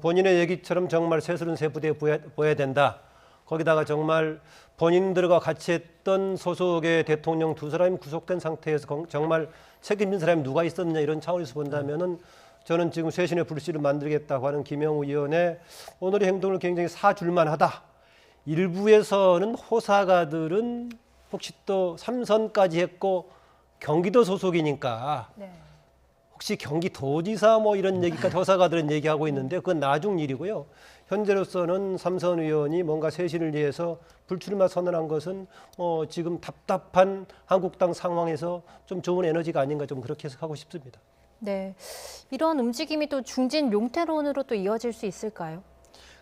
본인의 얘기처럼 정말 새스른 새 부대에 보여야 된다. 거기다가 정말 본인들과 같이 했던 소속의 대통령 두 사람이 구속된 상태에서 정말 책임진 사람이 누가 있었느냐 이런 차원에서 본다면은 저는 지금 쇄신의 불씨를 만들겠다고 하는 김영우 의원의 오늘의 행동을 굉장히 사줄만 하다. 일부에서는 호사가들은 혹시 또 3선까지 했고 경기도 소속이니까 혹시 경기도지사 뭐 이런 얘기까지 허사가들은 얘기하고 있는데 그건 나중 일이고요. 현재로서는 삼선 의원이 뭔가 쇄신을 위해서 불출마 선언한 것은 지금 답답한 한국당 상황에서 좀 좋은 에너지가 아닌가 좀 그렇게 해석하고 싶습니다. 네, 이런 움직임이 또 중진 용태론으로 또 이어질 수 있을까요?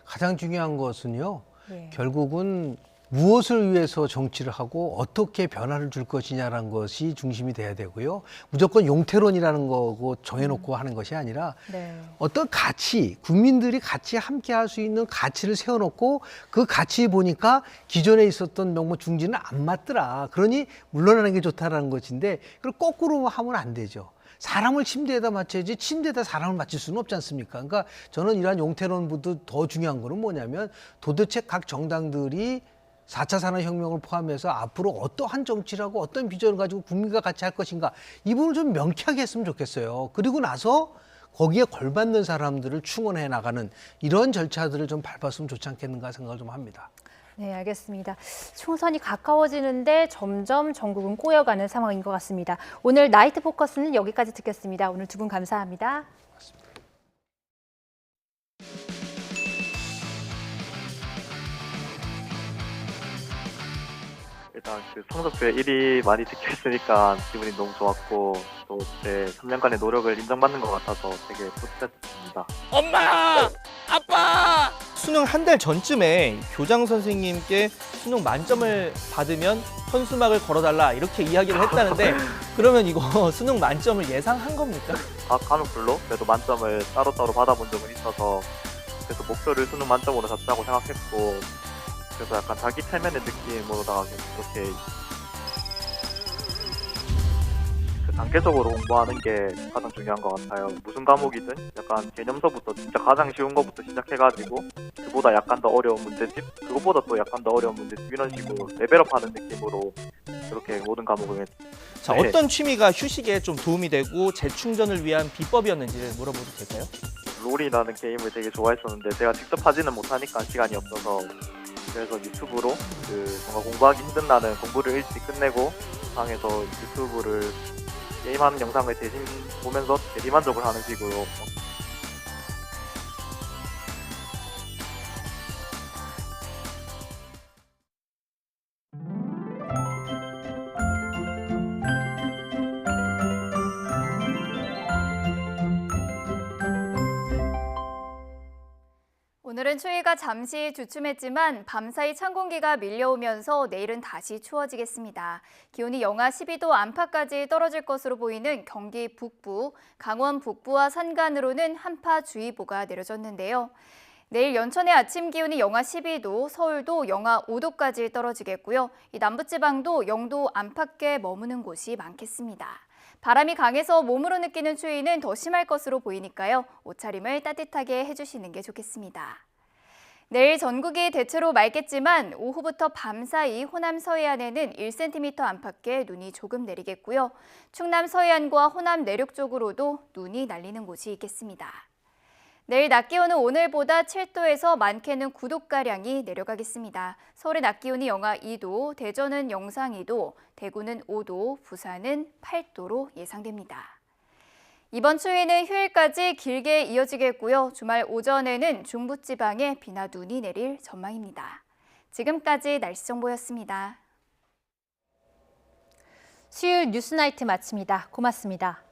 가장 중요한 것은요. 네. 결국은 무엇을 위해서 정치를 하고 어떻게 변화를 줄 것이냐라는 것이 중심이 돼야 되고요. 무조건 용태론이라는 거고 정해놓고 하는 것이 아니라 네. 어떤 가치, 국민들이 같이 함께 할 수 있는 가치를 세워놓고 그 가치 보니까 기존에 있었던 명목 중진은 안 맞더라. 그러니 물러나는 게 좋다라는 것인데 그걸 거꾸로 하면 안 되죠. 사람을 침대에다 맞춰야지 침대에다 사람을 맞출 수는 없지 않습니까? 그러니까 저는 이러한 용태론보다 더 중요한 거는 뭐냐면 도대체 각 정당들이 4차 산업혁명을 포함해서 앞으로 어떠한 정치를 하고 어떤 비전을 가지고 국민과 같이 할 것인가 이 부분을 좀 명쾌하게 했으면 좋겠어요. 그리고 나서 거기에 걸맞는 사람들을 충원해 나가는 이런 절차들을 좀 밟았으면 좋지 않겠는가 생각을 좀 합니다. 네, 알겠습니다. 총선이 가까워지는데 점점 전국은 꼬여가는 상황인 것 같습니다. 오늘 나이트 포커스는 여기까지 듣겠습니다. 오늘 두 분 감사합니다. 일단 그 성적표에 1위 많이 찍혀있으니까 기분이 너무 좋았고 또 제 3년간의 노력을 인정받는 것 같아서 되게 뿌듯했습니다. 엄마! 아빠! 수능 한 달 전쯤에 교장 선생님께 수능 만점을 받으면 현수막을 걸어달라 이렇게 이야기를 했다는데 그러면 이거 수능 만점을 예상한 겁니까? 각 과목별로 그래도 만점을 따로따로 받아본 적은 있어서 그래서 목표를 수능 만점으로 잡자고 생각했고 그래서 약간 자기 체면의 느낌으로다가 그렇게 단계적으로 공부하는 게 가장 중요한 것 같아요. 무슨 과목이든 약간 개념서부터 진짜 가장 쉬운 것부터 시작해가지고 그보다 약간 더 어려운 문제집, 그것보다 또 약간 더 어려운 문제집 이런 식으로 레벨업하는 느낌으로 그렇게 모든 과목을 자, 어떤 취미가 휴식에 좀 도움이 되고 재충전을 위한 비법이었는지를 물어봐도 될까요? 롤이라는 게임을 되게 좋아했었는데 제가 직접 하지는 못하니까 시간이 없어서 그래서 유튜브로 뭔가 공부하기 힘든 날은 공부를 일찍 끝내고 방에서 유튜브를 게임하는 영상을 대신 보면서 대리만족을 하는 식으로 오늘은 추위가 잠시 주춤했지만 밤사이 찬 공기가 밀려오면서 내일은 다시 추워지겠습니다. 기온이 영하 12도 안팎까지 떨어질 것으로 보이는 경기 북부, 강원 북부와 산간으로는 한파주의보가 내려졌는데요. 내일 연천의 아침 기온이 영하 12도, 서울도 영하 5도까지 떨어지겠고요. 이 남부지방도 0도 안팎에 머무는 곳이 많겠습니다. 바람이 강해서 몸으로 느끼는 추위는 더 심할 것으로 보이니까요. 옷차림을 따뜻하게 해주시는 게 좋겠습니다. 내일 전국이 대체로 맑겠지만 오후부터 밤사이 호남 서해안에는 1cm 안팎의 눈이 조금 내리겠고요. 충남 서해안과 호남 내륙 쪽으로도 눈이 날리는 곳이 있겠습니다. 내일 낮 기온은 오늘보다 7도에서 많게는 9도가량이 내려가겠습니다. 서울의 낮 기온이 영하 2도, 대전은 영상 2도, 대구는 5도, 부산은 8도로 예상됩니다. 이번 추위는 휴일까지 길게 이어지겠고요. 주말 오전에는 중부지방에 비나 눈이 내릴 전망입니다. 지금까지 날씨 정보였습니다. 수요일 뉴스나이트 마칩니다. 고맙습니다.